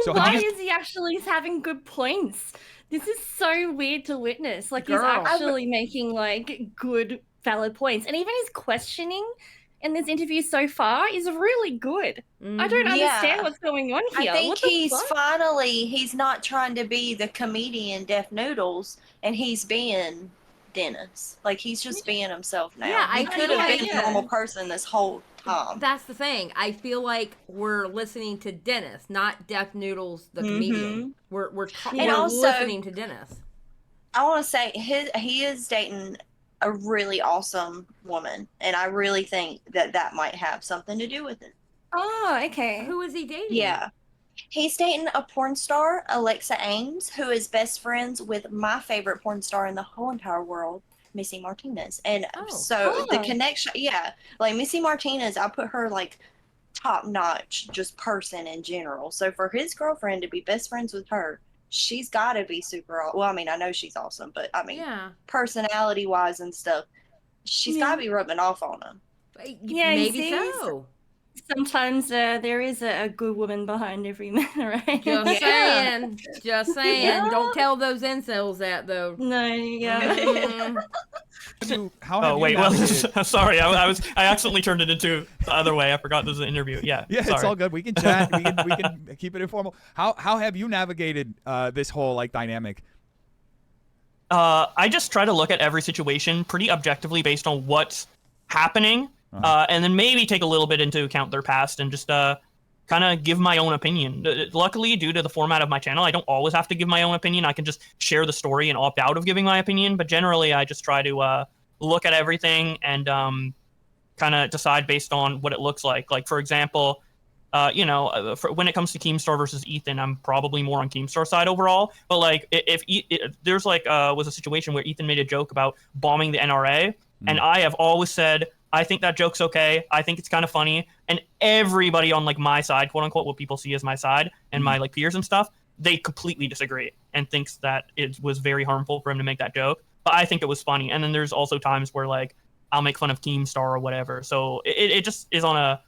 So why is he actually having good points? This is so weird to witness. Like, he's actually making like good valid points, and even his questioning in this interview so far is really good. I don't understand what's going on here. I think he's not trying to be the comedian Def Noodles, and he's being Dennis. Like, he's just being himself now. Yeah, he could have been a normal person this whole time. That's the thing. I feel like we're listening to Dennis, not Def Noodles the comedian. We're listening to Dennis. I want to say he is dating a really awesome woman, and I really think that might have something to do with it. Oh, okay. Who is he dating? Yeah. He's dating a porn star, Alexa Ames, who is best friends with my favorite porn star in the whole entire world, Missy Martinez. And the connection, like Missy Martinez, I put her like top notch, just person in general. So for his girlfriend to be best friends with her, she's got to be super. Well, I mean, I know she's awesome, but I mean, personality wise and stuff, she's got to be rubbing off on him. Yeah, maybe so. Sometimes there is a good woman behind every man, right? Just saying. Yeah. Don't tell those incels that, though. No, Sorry, I accidentally turned it into the other way. I forgot this was an interview. Yeah, sorry. It's all good. We can chat. we can keep it informal. How have you navigated this whole like dynamic? I just try to look at every situation pretty objectively based on what's happening. And then maybe take a little bit into account their past and just kind of give my own opinion. Luckily, due to the format of my channel, I don't always have to give my own opinion. I can just share the story and opt out of giving my opinion. But generally, I just try to look at everything and kind of decide based on what it looks like. Like, for example, when it comes to Keemstar versus Ethan, I'm probably more on Keemstar side overall. But like, if there's like was a situation where Ethan made a joke about bombing the NRA, and I have always said, I think that joke's okay. I think it's kind of funny. And everybody on like my side, quote unquote, what people see as my side and my like peers and stuff, they completely disagree and thinks that it was very harmful for him to make that joke. But I think it was funny. And then there's also times where like I'll make fun of Keemstar or whatever. So it just is on a,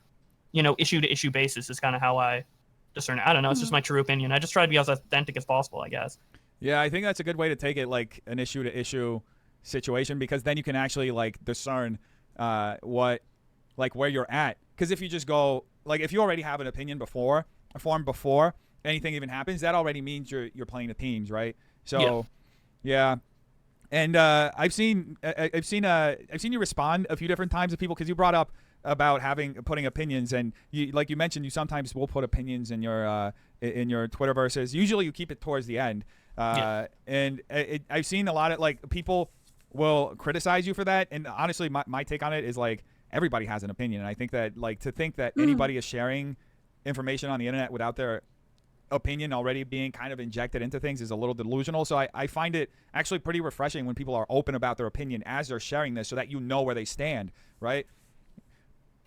issue to issue basis is kind of how I discern it. I don't know. It's just my true opinion. I just try to be as authentic as possible, I guess. Yeah, I think that's a good way to take it, like an issue to issue situation, because then you can actually like discern where you're at. Because if you just go, like, if you already have an opinion before anything even happens, that already means you're playing the teams, right? So yeah. And I've seen you respond a few different times to people because you brought up about putting opinions, and like you mentioned, you sometimes will put opinions in your Twitterverses. Usually you keep it towards the end. And I've seen a lot of like people will criticize you for that, and honestly my take on it is like everybody has an opinion, and I think that like to think that anybody is sharing information on the internet without their opinion already being kind of injected into things is a little delusional. So I find it actually pretty refreshing when people are open about their opinion as they're sharing this, so that you know where they stand, right?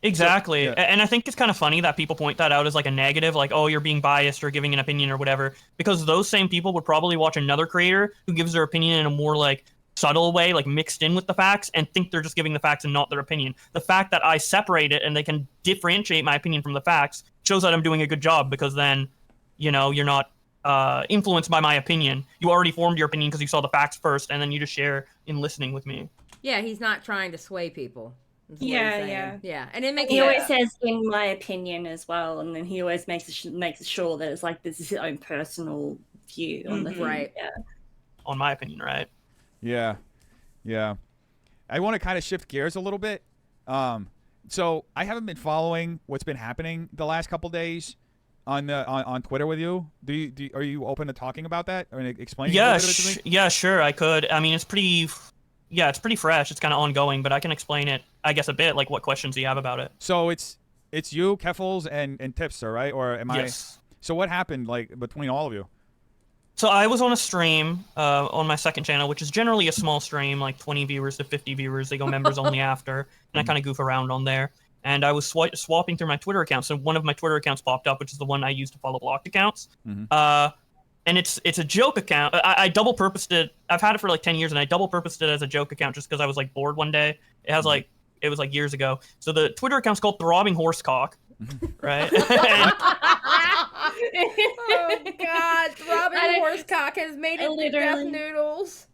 Exactly. So, yeah. And I think it's kind of funny that people point that out as like a negative, like, oh, you're being biased or giving an opinion or whatever, because those same people would probably watch another creator who gives their opinion in a more like subtle way, like mixed in with the facts, and think they're just giving the facts and not their opinion. The fact that I separate it and they can differentiate my opinion from the facts shows that I'm doing a good job, because then, you know, you're not influenced by my opinion. You already formed your opinion because you saw the facts first, and then you just share in listening with me. Yeah, he's not trying to sway people. Yeah, and it makes he always says in my opinion as well, and then he always makes sure that it's like this is his own personal view on the thing. Right. Yeah. On my opinion, right? Yeah. I want to kind of shift gears a little bit. So I haven't been following what's been happening the last couple days on Twitter with you. Are you open to talking about that or explaining? Yeah, yeah, sure, I could. I mean, it's pretty fresh. It's kind of ongoing, but I can explain it, I guess, a bit. Like, what questions do you have about it? So it's you, Keffals, and Tipster, right? Or am Yes. So what happened, like, between all of you? So I was on a stream on my second channel, which is generally a small stream, like 20 viewers to 50 viewers. They go members only after, and I kind of goof around on there. And I was swapping through my Twitter accounts, and one of my Twitter accounts popped up, which is the one I use to follow blocked accounts. And it's a joke account. I double purposed it. I've had it for like 10 years, and I double purposed it as a joke account just because I was like bored one day. It was like years ago. So the Twitter account's called Throbbing Horsecock, right? Oh God, Throbbing Horsecock has made it to Death Noodles.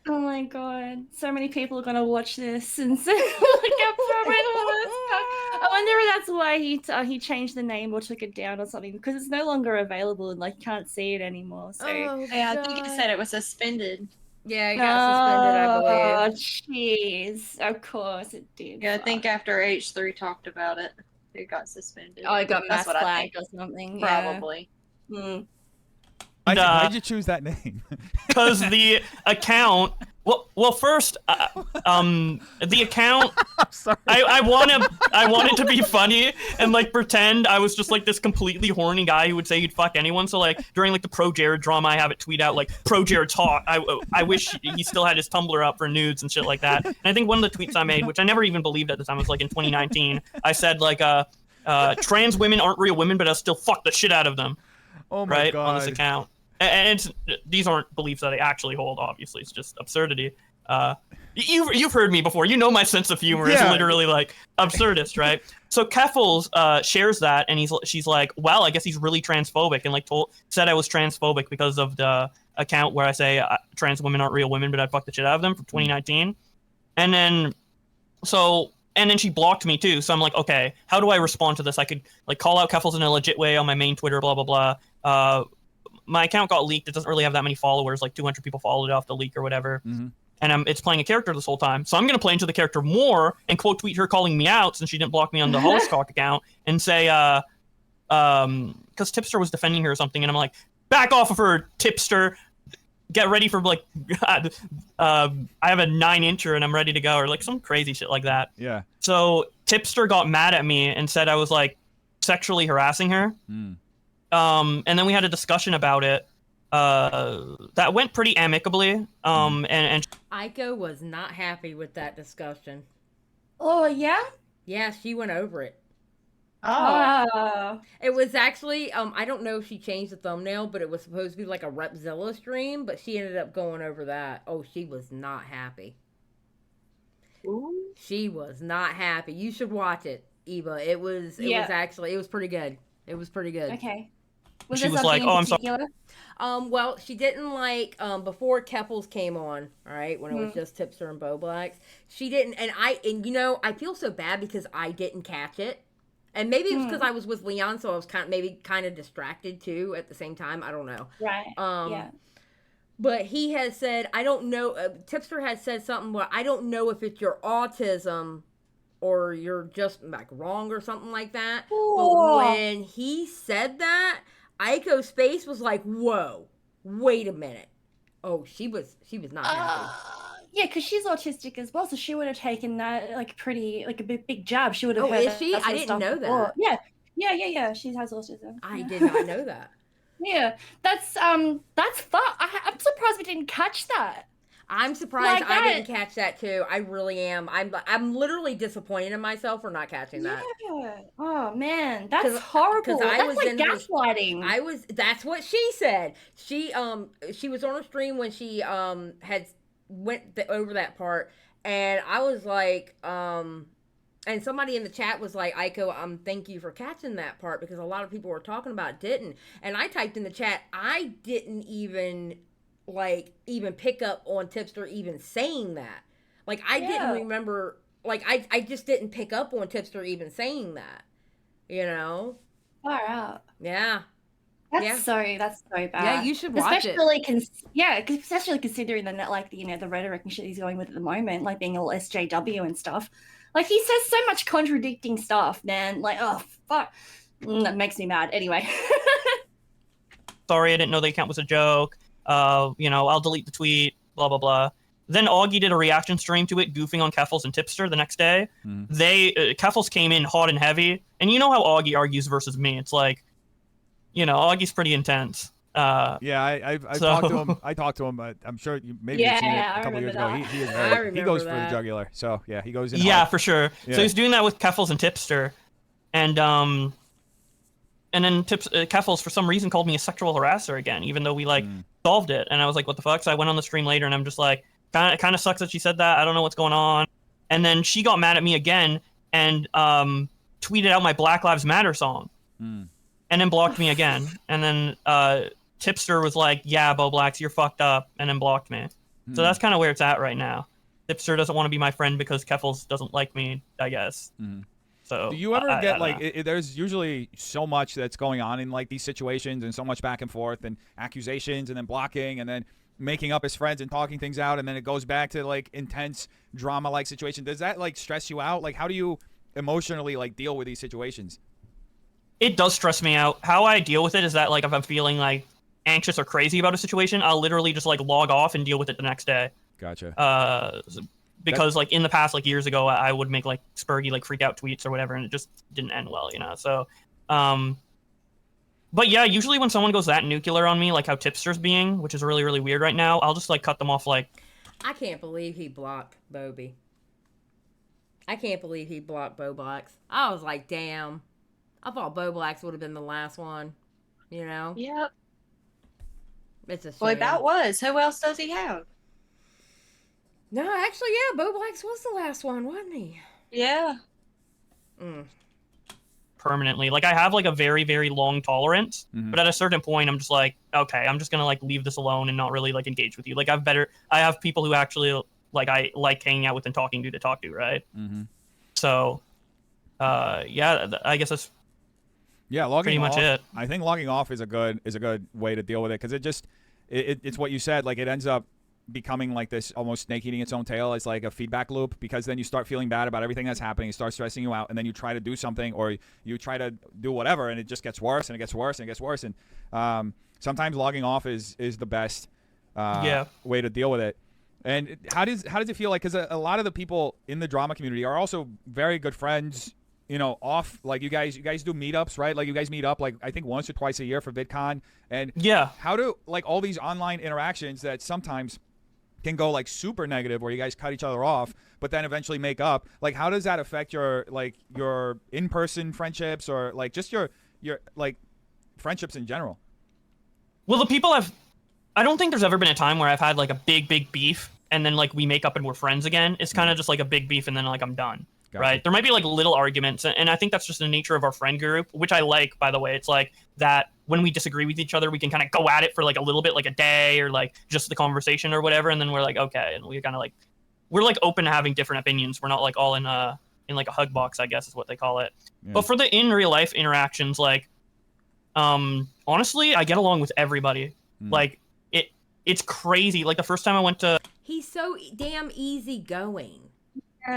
Oh my God, so many people are gonna watch this and say, "Look up Throbbing Horsecock." I wonder if that's why he changed the name or took it down or something, because it's no longer available and like you can't see it anymore. So yeah, I think it said it was suspended. Yeah, it got suspended, I believe. Oh, jeez. Of course it did. Yeah, I think after H3 talked about it, it got suspended. Oh, it got mass That's what I think. flagged or something. Probably. Yeah. Why'd you choose that name? Because the account. Well, first, the account. I'm sorry. I wanted to be funny and like pretend I was just like this completely horny guy who would say he'd fuck anyone. So like during like the Pro Jared drama, I have it tweet out like Pro Jared's hot. I wish he still had his Tumblr up for nudes and shit like that. And I think one of the tweets I made, which I never even believed at the time, was like in 2019. I said like trans women aren't real women, but I'll still fuck the shit out of them. Oh my God. On this account. And these aren't beliefs that I actually hold, obviously. It's just absurdity. You've heard me before. You know my sense of humor is literally like absurdist, right? So Keffals shares that, and she's like, well, I guess he's really transphobic, and like said I was transphobic because of the account where I say trans women aren't real women, but I'd fuck the shit out of them from 2019. And then she blocked me too. So I'm like, okay, how do I respond to this? I could like call out Keffals in a legit way on my main Twitter, blah, blah, blah. My account got leaked. It doesn't really have that many followers. Like 200 people followed it off the leak or whatever. And it's playing a character this whole time. So I'm going to play into the character more and quote tweet her calling me out since she didn't block me on the Horsecock account and say, because Tipster was defending her or something. And I'm like, back off of her, Tipster. Get ready for like, I have a 9-incher and I'm ready to go, or like some crazy shit like that. Yeah. So Tipster got mad at me and said I was like sexually harassing her. And then we had a discussion about it that went pretty amicably. And Aiko was not happy with that discussion. Oh, yeah? Yeah, she went over it. Oh. It was actually, I don't know if she changed the thumbnail, but it was supposed to be like a Repzilla stream, but she ended up going over that. Oh, she was not happy. Ooh. She was not happy. You should watch it, Eva. It was pretty good. It was pretty good. Okay. She was like, "Oh, I'm sorry." Well, she didn't like before Keffals came on, all right, when it was just Tipster and Bowblax. She didn't, and you know, I feel so bad because I didn't catch it, and maybe it's because I was with Leon, so I was kind of distracted too at the same time. I don't know. Right. Yeah. But he has said, I don't know. Tipster has said something, but I don't know if it's your autism or you're just like wrong or something like that. Whoa. But when he said that, Aiko's face was like, whoa, wait a minute. Oh, she was not happy. Yeah, because she's autistic as well, so she would have taken that like a big jab. She would have. Oh, heard is she? that sort I of didn't stuff know before. that. Yeah. She has autism. I did not know that. Yeah, that's fun. I'm surprised we didn't catch that. I'm surprised Like I that. didn't catch that too. I really am. I'm literally disappointed in myself for not catching that. Yeah. Oh man, that's 'Cause horrible. I That's was like in her- gaslighting. That's what she said. She was on a stream when she had went over that part, and I was like and somebody in the chat was like, Aiko, thank you for catching that part, because a lot of people were talking about it didn't. And I typed in the chat, I didn't even pick up on Tipster even saying that. Like, I didn't remember, like, I just didn't pick up on Tipster even saying that. You know? Far out. Yeah. That's so bad. Yeah, you should watch it. Especially considering the rhetoric and shit he's going with at the moment, like being all SJW and stuff. Like, he says so much contradicting stuff, man. Like, oh fuck, that makes me mad. Anyway. Sorry, I didn't know the account was a joke. I'll delete the tweet. Blah blah blah. Then Augie did a reaction stream to it, goofing on Keffels and Tipster the next day. Keffels came in hot and heavy, and you know how Augie argues versus me. It's like, Augie's pretty intense. I've talked to him. I talked to him. I'm sure you've seen it a couple years ago. He goes for the jugular. So yeah, he goes in. Yeah, hard. for sure. Yeah. So he's doing that with Keffels and Tipster, and then Keffels for some reason called me a sexual harasser again, even though we solved it. And I was like, what the fuck? So I went on the stream later, and I'm just like, it kind of sucks that she said that. I don't know what's going on. And then she got mad at me again and tweeted out my Black Lives Matter song, and then blocked me again. And then Tipster was like, yeah, Bowblax, you're fucked up, and then blocked me. So that's kind of where it's at right now. Tipster doesn't want to be my friend because Keffels doesn't like me, I guess. So do you ever get there's usually so much that's going on in like these situations, and so much back and forth and accusations and then blocking and then making up as friends and talking things out, and then it goes back to like intense drama like situation. Does that like stress you out? Like, how do you emotionally like deal with these situations? It does stress me out. How I deal with it is that like if I'm feeling like anxious or crazy about a situation, I'll literally just like log off and deal with it the next day. Gotcha. Because like in the past, like years ago, I would make like Spurgy like freak out tweets or whatever, and it just didn't end well, So, but yeah, usually when someone goes that nuclear on me, like how Tipster's being, which is really, really weird right now, I'll just like cut them off. Like, I can't believe he blocked Bobby. I can't believe he blocked Bowblax. I was like, damn. I thought Bowblax would have been the last one. Yep. It's a shame. Boy, that was. Who else does he have? No, actually, yeah, Bowblax was the last one, wasn't he? Yeah. Permanently. Like I have like a very, very long tolerance, but at a certain point I'm just like, okay, I'm just gonna like leave this alone and not really like engage with you. Like I have people who actually like I like hanging out with and talking to talk to, right? So I guess that's logging pretty much off, it. I think logging off is a good way to deal with it, because it's what you said, like it ends up becoming like this almost snake eating its own tail. It's like a feedback loop, because then you start feeling bad about everything that's happening. It starts stressing you out, and then you try to do something, or you try to do whatever, and it just gets worse and it gets worse and it gets worse. And sometimes logging off is the best way to deal with it. And how does it feel like, because a lot of the people in the drama community are also very good friends, off, like you guys do meetups, right? Like you guys meet up like I think once or twice a year for VidCon. And how do like all these online interactions that sometimes can go like super negative, where you guys cut each other off, but then eventually make up, like how does that affect your in-person friendships, or like just your like friendships in general? Well, I don't think there's ever been a time where I've had like a big beef and then like we make up and we're friends again. It's kind of just like a big beef and then like I'm done. Gotcha. Right? There might be like little arguments, and I think that's just the nature of our friend group, which I like, by the way. It's like that when we disagree with each other, we can kind of go at it for like a little bit, like a day or like just the conversation or whatever, and then we're like, okay, and we kind of like we're like open to having different opinions. We're not like all in like a hug box, I guess is what they call it. Yeah. But for the in real life interactions, like honestly, I get along with everybody. Like it's crazy. Like the first time I went to, He's so damn easygoing. You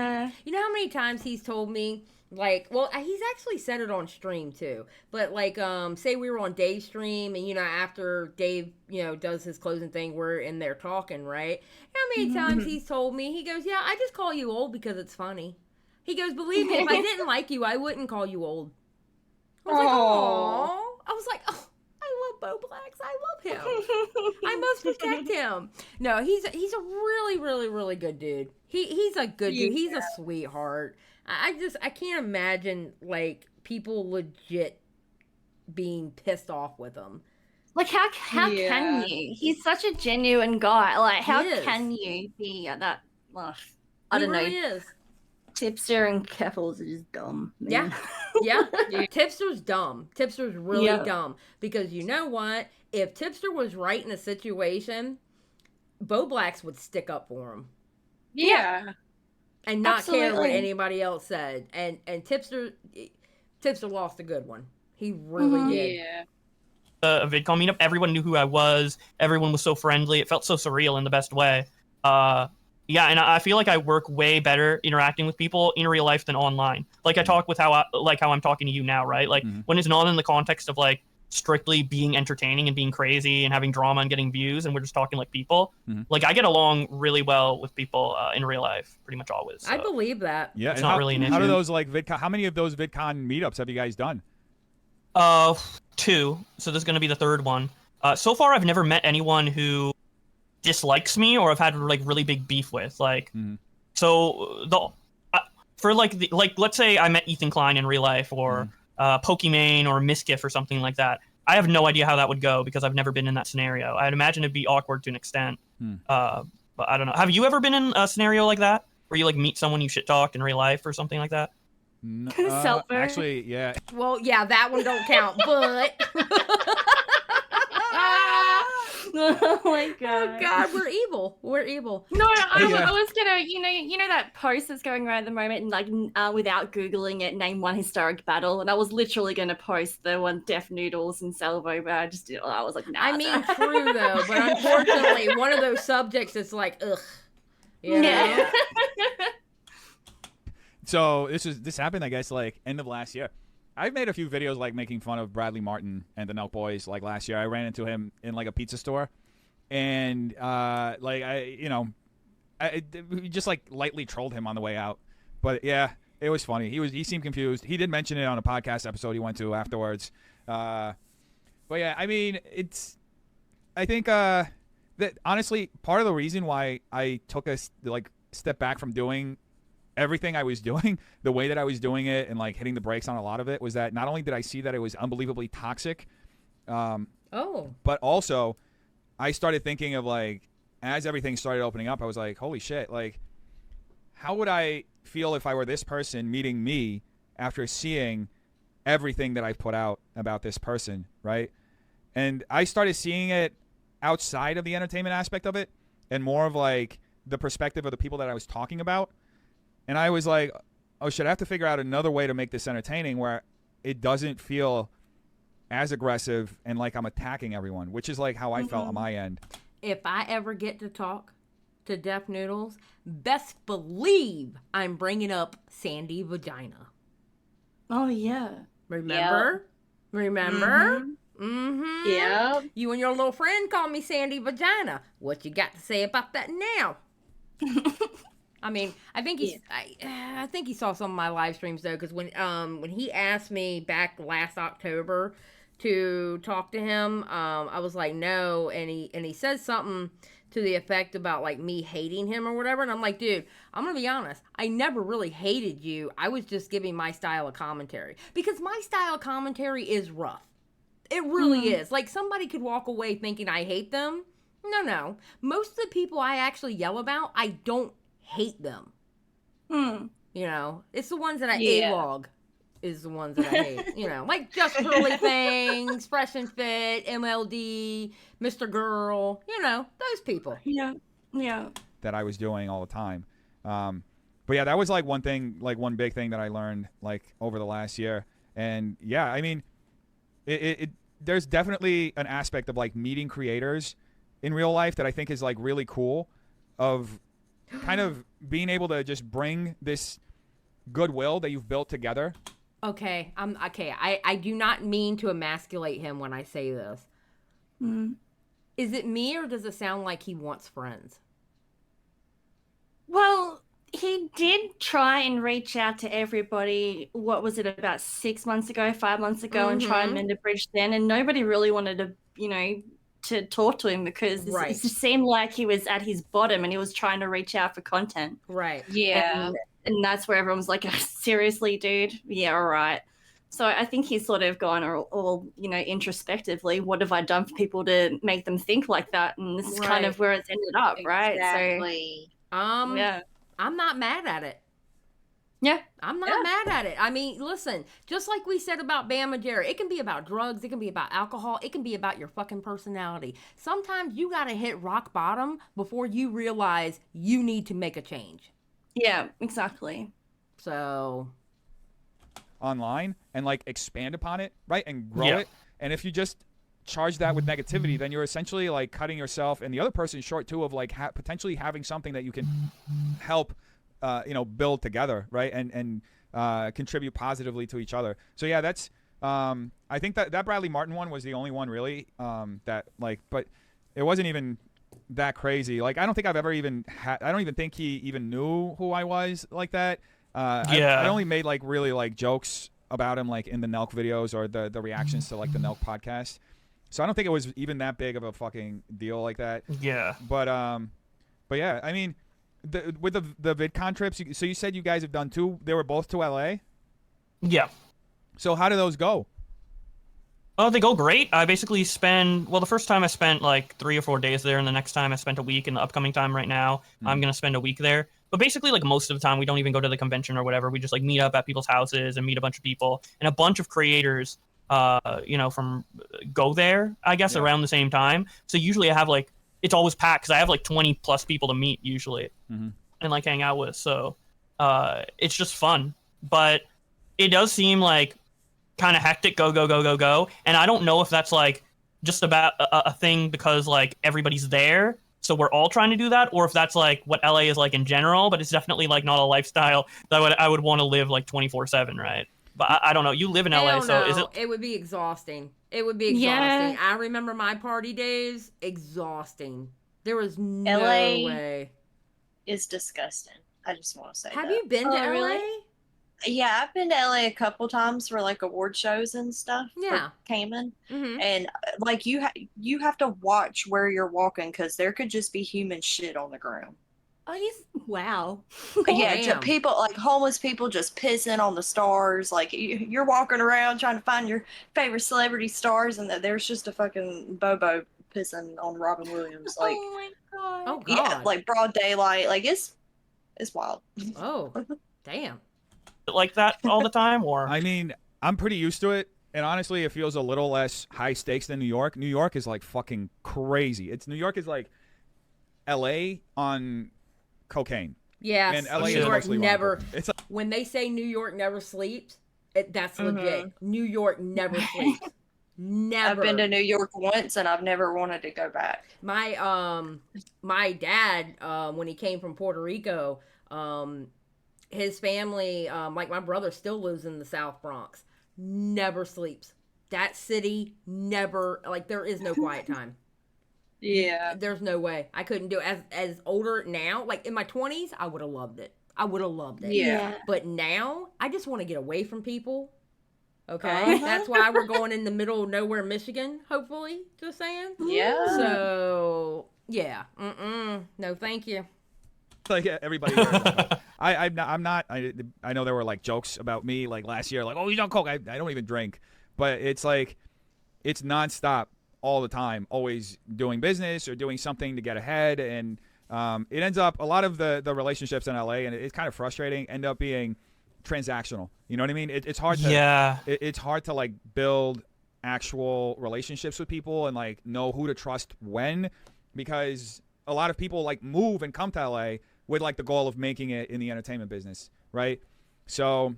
know how many times he's told me, like, well, he's actually said it on stream too. But like, say we were on Dave's stream, and after Dave, does his closing thing, we're in there talking, right? How many times he's told me? He goes, "Yeah, I just call you old because it's funny." He goes, "Believe me, if I didn't like you, I wouldn't call you old." I was like, "Aww." I was like, "Oh, I love Bowblax. I love him. I must protect him." No, he's a really, really, really good dude. He's a good dude. He's a sweetheart. I can't imagine like people legit being pissed off with him. Like how can you? He's such a genuine guy. Like how can you be that? Well, I don't know. He really is. Tipster and Keffels are just dumb. Man. Yeah. Tipster's dumb. Tipster's really dumb. Because you know what? If Tipster was right in a situation, Bowblax would stick up for him. Yeah. And not care what anybody else said. And Tipster lost a good one. He really did. Yeah. A VidCon meetup, everyone knew who I was. Everyone was so friendly. It felt so surreal in the best way. Yeah, and I feel like I work way better interacting with people in real life than online. Like I talk with how I'm talking to you now, right? Like when it's not in the context of like strictly being entertaining and being crazy and having drama and getting views, and we're just talking like people. Like I get along really well with people in real life, pretty much always. So. I believe that. Yeah, it's not really an issue. How do those like VidCon? How many of those VidCon meetups have you guys done? 2. So this is going to be the 3rd one. So far, I've never met anyone who dislikes me or I've had like really big beef with. Like, so for let's say I met Ethan Klein in real life or Pokimane or Miskiff or something like that. I have no idea how that would go because I've never been in that scenario. I'd imagine it'd be awkward to an extent. But I don't know. Have you ever been in a scenario like that where you like meet someone you shit talked in real life or something like that? Actually, yeah. Well, yeah, that one don't count, but oh my god. Oh god, we're evil. We're evil. No, I was gonna, you know that post that's going around at the moment, and like without googling it, name one historic battle, and I was literally gonna post the one defnoodles and Salvo, but I was like, nah. I mean, true though, but unfortunately, one of those subjects is like, ugh. You know? So this happened, I guess, like end of last year. I've made a few videos like making fun of Bradley Martin and the Nelk Boys. Like last year, I ran into him in like a pizza store, and like I just like lightly trolled him on the way out. But yeah, it was funny. He seemed confused. He did mention it on a podcast episode he went to afterwards. But yeah, I mean, I think that honestly, part of the reason why I took a step back from doing everything I was doing, the way that I was doing it and like hitting the brakes on a lot of it, was that not only did I see that it was unbelievably toxic, but also I started thinking of like, as everything started opening up, I was like, holy shit, like how would I feel if I were this person meeting me after seeing everything that I've put out about this person, right? And I started seeing it outside of the entertainment aspect of it and more of like the perspective of the people that I was talking about. And I was like, oh shit, I have to figure out another way to make this entertaining where it doesn't feel as aggressive and like I'm attacking everyone, which is like how I felt on my end. If I ever get to talk to defnoodles, best believe I'm bringing up Sandy Vagina. Oh, yeah. Remember? Yep. Remember? Mm-hmm. Yeah. You and your little friend call me Sandy Vagina. What you got to say about that now? I mean, I think I think he saw some of my live streams though, because when he asked me back last October to talk to him, I was like no, and he said something to the effect about like me hating him or whatever, and I'm like, dude, I'm gonna be honest, I never really hated you. I was just giving my style of commentary because my style of commentary is rough. It really is. Like somebody could walk away thinking I hate them. No. Most of the people I actually yell about, I don't hate them. You know, it's the ones that I A-log is the ones that I hate. You know, like Just Curly Things, Fresh and Fit, MLD, Mr. Girl, you know, those people. Yeah. That I was doing all the time. But yeah, that was like one thing, like one big thing that I learned like over the last year. And yeah, I mean, there's definitely an aspect of like meeting creators in real life that I think is like really cool, of kind of being able to just bring this goodwill that you've built together. Okay, I do not mean to emasculate him when I say this. Is it me, or does it sound like he wants friends? Well, he did try and reach out to everybody, what was it, about 6 months ago, 5 months ago, and try and mend a bridge then, and nobody really wanted to, to talk to him because it just seemed like he was at his bottom and he was trying to reach out for content. Right. Yeah. And that's where everyone was like, seriously, dude? Yeah, all right. So I think he's sort of gone all introspectively, what have I done for people to make them think like that? And this is kind of where it's ended up, right? Exactly. So, yeah. I'm not mad at it. Yeah. I'm not mad at it. I mean, listen, just like we said about Bam and Jerry, it can be about drugs, it can be about alcohol, it can be about your fucking personality. Sometimes you gotta hit rock bottom before you realize you need to make a change. Yeah, exactly. So online and like expand upon it, right, and grow it. And if you just charge that with negativity, then you're essentially like cutting yourself and the other person short too, of like potentially having something that you can help build together, right, and contribute positively to each other. So yeah, that's I think that Bradley Martin one was the only one really that like, but it wasn't even that crazy. Like I don't think I've ever even I don't even think he even knew who I was like that. I only made like really like jokes about him like in the Nelk videos or the reactions to like the Nelk podcast. So I don't think it was even that big of a fucking deal like that. Yeah. But yeah, I mean, with the VidCon trips, so you said you guys have done 2. They were both to LA? Yeah. So how do those go? Oh, they go great. I basically the first time I spent like 3 or 4 days there, and the next time I spent a week, and the upcoming time right now, I'm going to spend a week there. But basically, like most of the time, we don't even go to the convention or whatever. We just like meet up at people's houses and meet a bunch of people. And a bunch of creators, from go there, I guess, around the same time. So usually I have like, it's always packed because I have like 20 plus people to meet usually and like hang out with. So it's just fun. But it does seem like kind of hectic, go. And I don't know if that's like just about a thing because like everybody's there. So we're all trying to do that, or if that's like what LA is like in general, but it's definitely like not a lifestyle that I would want to live like 24/7, right? But I don't know. You live in LA, so is it? It would be exhausting. It would be exhausting. I remember my party days, exhausting. There was no way. It's disgusting. I just want to say. Have you been to LA? Really? Yeah, I've been to LA a couple times for like award shows and stuff. Yeah, Cayman, and like you have to watch where you're walking because there could just be human shit on the ground. Oh, wow. Yeah, people like homeless people just pissing on the stars. Like you're walking around trying to find your favorite celebrity stars, and there's just a fucking Bobo pissing on Robin Williams. Like, oh my god. Oh god. Yeah, like broad daylight. Like it's wild. Oh, damn. Like that all the time, or I mean, I'm pretty used to it, and honestly, it feels a little less high stakes than New York. New York is like fucking crazy. New York is like LA on cocaine. Yes, and LA New is York mostly never. It's like, when they say New York never sleeps, that's legit. New York never sleeps. Never. I've been to New York once, and I've never wanted to go back. My dad, when he came from Puerto Rico, his family, like my brother still lives in the South Bronx, never sleeps. That city never, like there is no quiet time. Yeah. There's no way. I couldn't do it. As older now, like in my 20s, I would have loved it. Yeah. But now, I just want to get away from people. Okay? That's why we're going in the middle of nowhere, Michigan, hopefully. Just saying. Yeah. So, yeah. No, thank you. like everybody heard that. I'm not. I know there were like jokes about me like last year, like, oh, you don't coke. I don't even drink. But it's like, it's nonstop all the time, always doing business or doing something to get ahead. And it ends up, a lot of the relationships in LA, and it's kind of frustrating, end up being transactional. You know what I mean? It's hard to, it's hard to like build actual relationships with people and like know who to trust when, because a lot of people like move and come to LA with like the goal of making it in the entertainment business, right? So,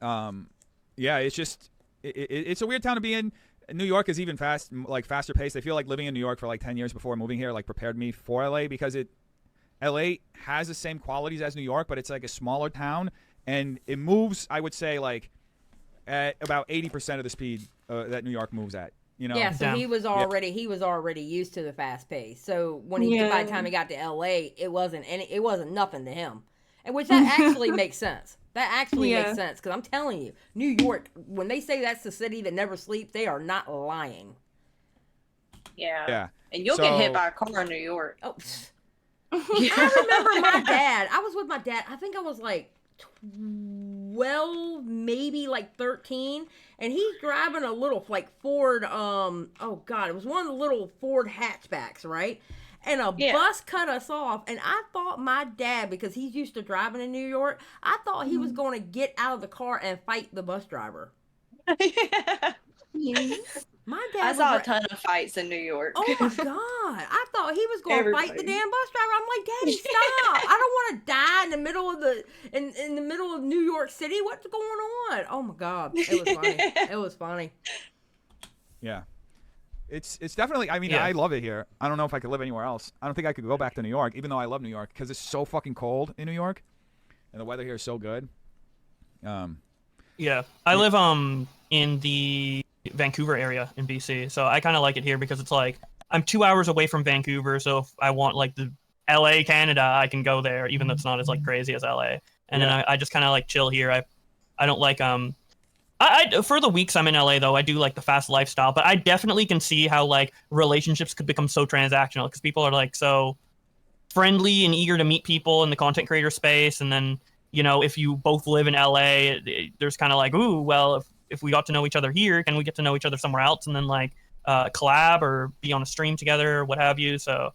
yeah, it's just, it's a weird town to be in. New York is even faster paced. I feel like living in New York for like 10 years before moving here like prepared me for LA, because LA has the same qualities as New York, but it's like a smaller town, and it moves, I would say, like at about 80% of the speed that New York moves at. You know? Yeah, so Yeah. he was already used to the fast pace. So when by the time he got to LA, it wasn't nothing to him, and which that actually makes sense. That actually makes sense, because I'm telling you, New York, when they say that's the city that never sleeps, they are not lying. Yeah. And you'll get hit by a car in New York. Oh, I remember my dad. I was with my dad. I think I was like 12, maybe like 13, and he's driving a little like Ford. Oh God, it was one of the little Ford hatchbacks, right? And a bus cut us off, and I thought my dad, because he's used to driving in New York, I thought he was going to get out of the car and fight the bus driver. My dad. I saw a ton of fights in New York. Oh my God! I thought he was going to fight the damn bus driver. I'm like, Daddy, stop! I don't want to die in the middle of in the middle of New York City. What's going on? Oh my God! It was funny. It was funny. Yeah. It's definitely, I mean, I love it here. I don't know if I could live anywhere else. I don't think I could go back to New York, even though I love New York, because it's so fucking cold in New York, and the weather here is so good. Yeah, I live in the Vancouver area in BC, so I kind of like it here because it's like I'm 2 hours away from Vancouver, so if I want like the LA, Canada, I can go there, even though it's not as like crazy as LA. And then I just kind of like chill here. I don't like I for the weeks I'm in LA though, I do like the fast lifestyle, but I definitely can see how like relationships could become so transactional because people are like so friendly and eager to meet people in the content creator space, and then you know if you both live in LA, there's kind of like, ooh, well, if we got to know each other here, can we get to know each other somewhere else, and then like collab or be on a stream together or what have you. So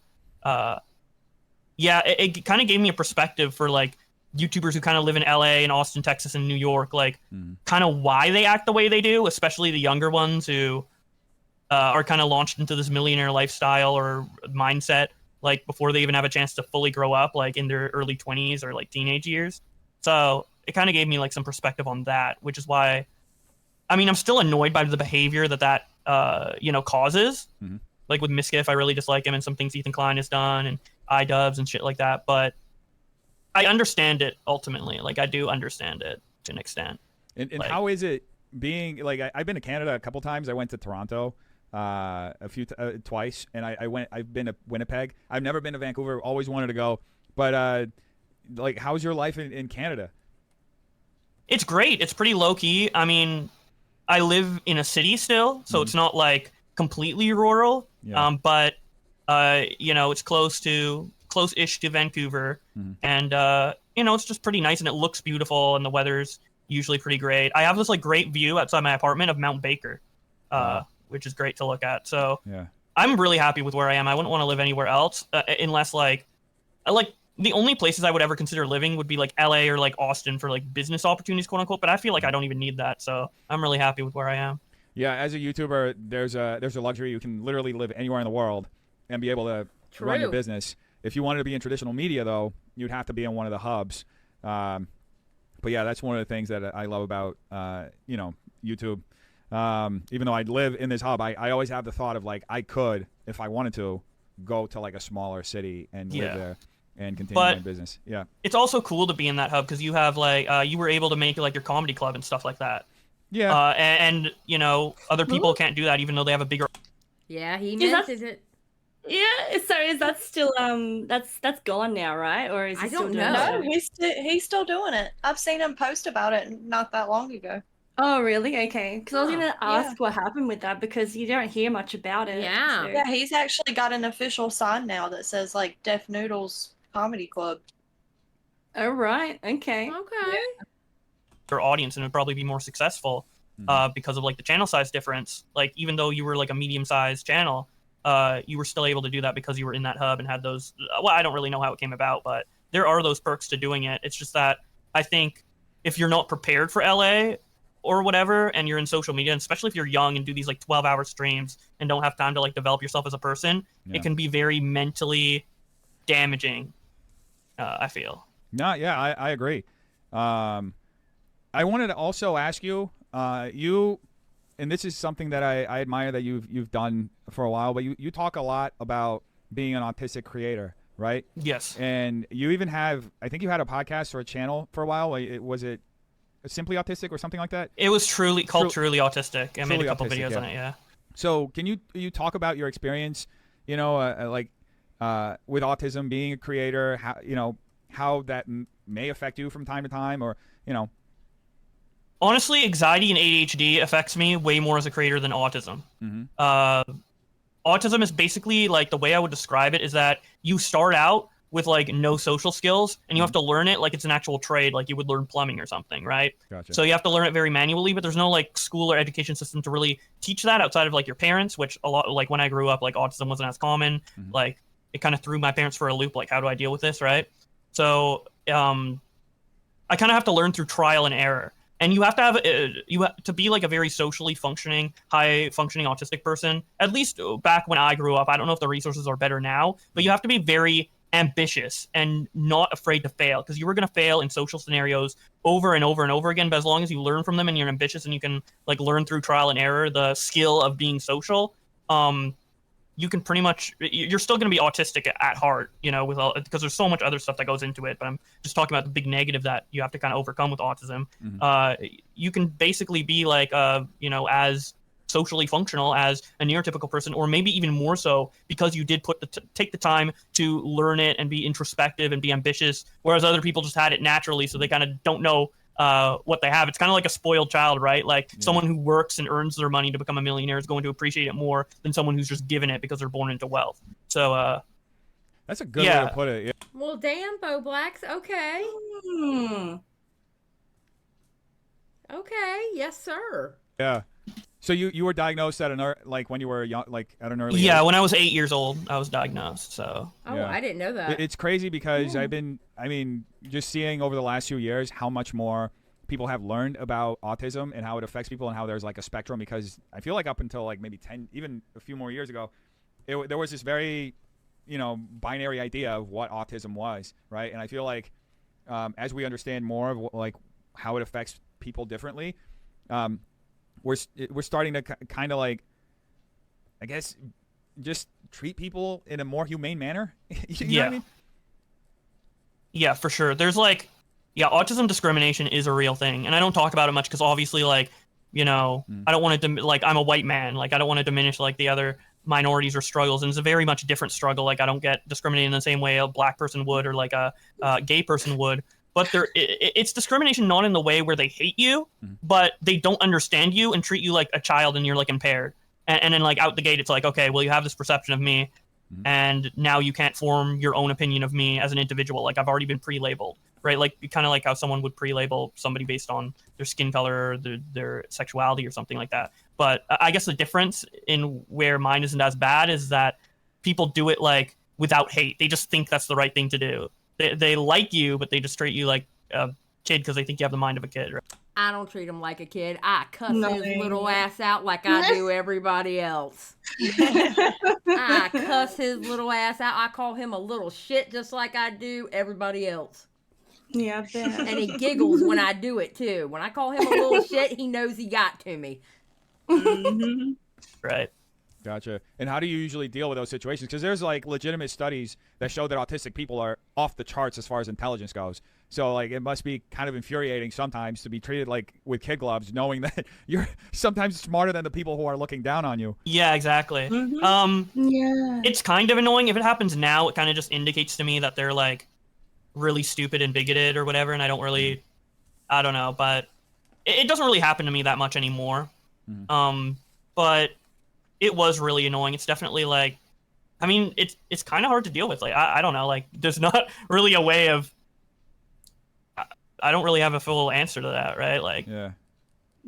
yeah, it kind of gave me a perspective for like YouTubers who kind of live in LA and Austin, Texas, and New York, like kind of why they act the way they do, especially the younger ones who are kind of launched into this millionaire lifestyle or mindset, like before they even have a chance to fully grow up, like in their early 20s or like teenage years. So it kind of gave me like some perspective on that, which is why, I mean, I'm still annoyed by the behavior that causes. Like with Miskiff, I really dislike him and some things Ethan Klein has done and iDubbbz and shit like that. But I understand it ultimately. Like I do understand it to an extent. And like, how is it being like I've been to Canada a couple times. I went to Toronto twice, and I've been to Winnipeg. I've never been to Vancouver. Always wanted to go, but like how's your life in Canada? It's great. It's pretty low key. I mean, I live in a city still, so it's not like completely rural. Yeah. But it's close-ish to Vancouver, and it's just pretty nice, and it looks beautiful, and the weather's usually pretty great. I have this like great view outside my apartment of Mount Baker, which is great to look at. So yeah, I'm really happy with where I am. I wouldn't want to live anywhere else unless like the only places I would ever consider living would be like LA or like Austin for like business opportunities, quote unquote. But I feel like I don't even need that, so I'm really happy with where I am. Yeah, as a YouTuber, there's a luxury. You can literally live anywhere in the world and be able to run your business. If you wanted to be in traditional media, though, you'd have to be in one of the hubs. But yeah, that's one of the things that I love about YouTube. Even though I live in this hub, I always have the thought of like I could, if I wanted to, go to like a smaller city and live there and continue my business. Yeah, it's also cool to be in that hub because you have like you were able to make like your comedy club and stuff like that. Yeah, and other people can't do that even though they have a bigger. Yeah, he mentions it. Yeah, so is that still that's gone now, right? Or is he still doing it? No, he's still doing it. I've seen him post about it not that long ago. Oh, really? Okay. Because I was going to ask what happened with that because you don't hear much about it. Yeah. So. Yeah, he's actually got an official sign now that says like defnoodles Comedy Club. Oh, right. Okay. Okay. Your audience and it would probably be more successful because of like the channel size difference. Like even though you were like a medium-sized channel, you were still able to do that because you were in that hub and had those. Well, I don't really know how it came about, but there are those perks to doing it. It's just that I think if you're not prepared for LA or whatever, and you're in social media, and especially if you're young and do these like 12-hour streams and don't have time to like develop yourself as a person, it can be very mentally damaging. I feel. No, yeah, I agree. I wanted to also ask you, you and this is something that I admire that you've done for a while, but you talk a lot about being an autistic creator, right? Yes. And you even have, I think you had a podcast or a channel for a while. Was it Simply Autistic or something like that? It was Truly Autistic. I made a couple Autistic, videos on it, yeah. So can you talk about your experience, with autism, being a creator, how that may affect you from time to time, or, Honestly, anxiety and ADHD affects me way more as a creator than autism. Mm-hmm. Autism is basically, like, the way I would describe it is that you start out with, like, no social skills, and you have to learn it like it's an actual trade, like you would learn plumbing or something, right? Gotcha. So you have to learn it very manually, but there's no, like, school or education system to really teach that outside of, like, your parents, which a lot, like, when I grew up, like, autism wasn't as common. Mm-hmm. Like, it kind of threw my parents for a loop, like, how do I deal with this, right? So I kind of have to learn through trial and error. And you have to have to be like a very socially functioning, high functioning autistic person. At least back when I grew up, I don't know if the resources are better now, but you have to be very ambitious and not afraid to fail, because you were going to fail in social scenarios over and over and over again. But as long as you learn from them and you're ambitious and you can, like, learn through trial and error the skill of being social, you can pretty much, you're still going to be autistic at heart, with all, because there's so much other stuff that goes into it. But I'm just talking about the big negative that you have to kind of overcome with autism. Mm-hmm. You can basically be like, as socially functional as a neurotypical person, or maybe even more so, because you did take the time to learn it and be introspective and be ambitious, whereas other people just had it naturally, so they kind of don't know what they have. It's kind of like a spoiled child, right? Like, someone who works and earns their money to become a millionaire is going to appreciate it more than someone who's just given it because they're born into wealth. So that's a good way to put it. Yeah. Well, damn, Bowblax. Okay. Okay. Yes, sir. Yeah. So you were diagnosed at when you were young, like at an early age? Yeah, when I was 8 years old, I was diagnosed. So. Oh, yeah. I didn't know that. It's crazy because just seeing over the last few years how much more people have learned about autism and how it affects people and how there's, like, a spectrum, because I feel like up until, like, maybe 10, even a few more years ago, there was this very, binary idea of what autism was, right? And I feel like as we understand more of, like, how it affects people differently, we're starting to kind of, like, I guess, just treat people in a more humane manner. You know what I mean? Yeah, for sure. There's, like, autism discrimination is a real thing, and I don't talk about it much because obviously, like, I don't want to like, I'm a white man, like, I don't want to diminish, like, the other minorities or struggles, and it's a very much different struggle. Like, I don't get discriminated in the same way a black person would, or like a gay person would. But it's discrimination not in the way where they hate you, but they don't understand you and treat you like a child, and you're, like, impaired. And then, like, out the gate, it's like, okay, well, you have this perception of me, and now you can't form your own opinion of me as an individual. Like, I've already been pre-labeled, right? Like, kind of like how someone would pre-label somebody based on their skin color, or their sexuality, or something like that. But I guess the difference in where mine isn't as bad is that people do it, like, without hate. They just think that's the right thing to do. They like you, but they just treat you like a kid because they think you have the mind of a kid, right? I don't treat him like a kid. I cuss his little ass out like I do everybody else. I cuss his little ass out. I call him a little shit just like I do everybody else. Yeah, I bet. And he giggles when I do it too. When I call him a little shit, he knows he got to me. Right. Gotcha. And how do you usually deal with those situations? Because there's, like, legitimate studies that show that autistic people are off the charts as far as intelligence goes. So, like, it must be kind of infuriating sometimes to be treated, like, with kid gloves, knowing that you're sometimes smarter than the people who are looking down on you. Yeah, exactly. It's kind of annoying. If it happens now, it kind of just indicates to me that they're, like, really stupid and bigoted or whatever, and I don't know, but it doesn't really happen to me that much anymore. But it was really annoying. It's definitely, like, I mean, it's kind of hard to deal with. Like, I don't know, like, there's not really a way of, I don't really have a full answer to that, right? Like, yeah,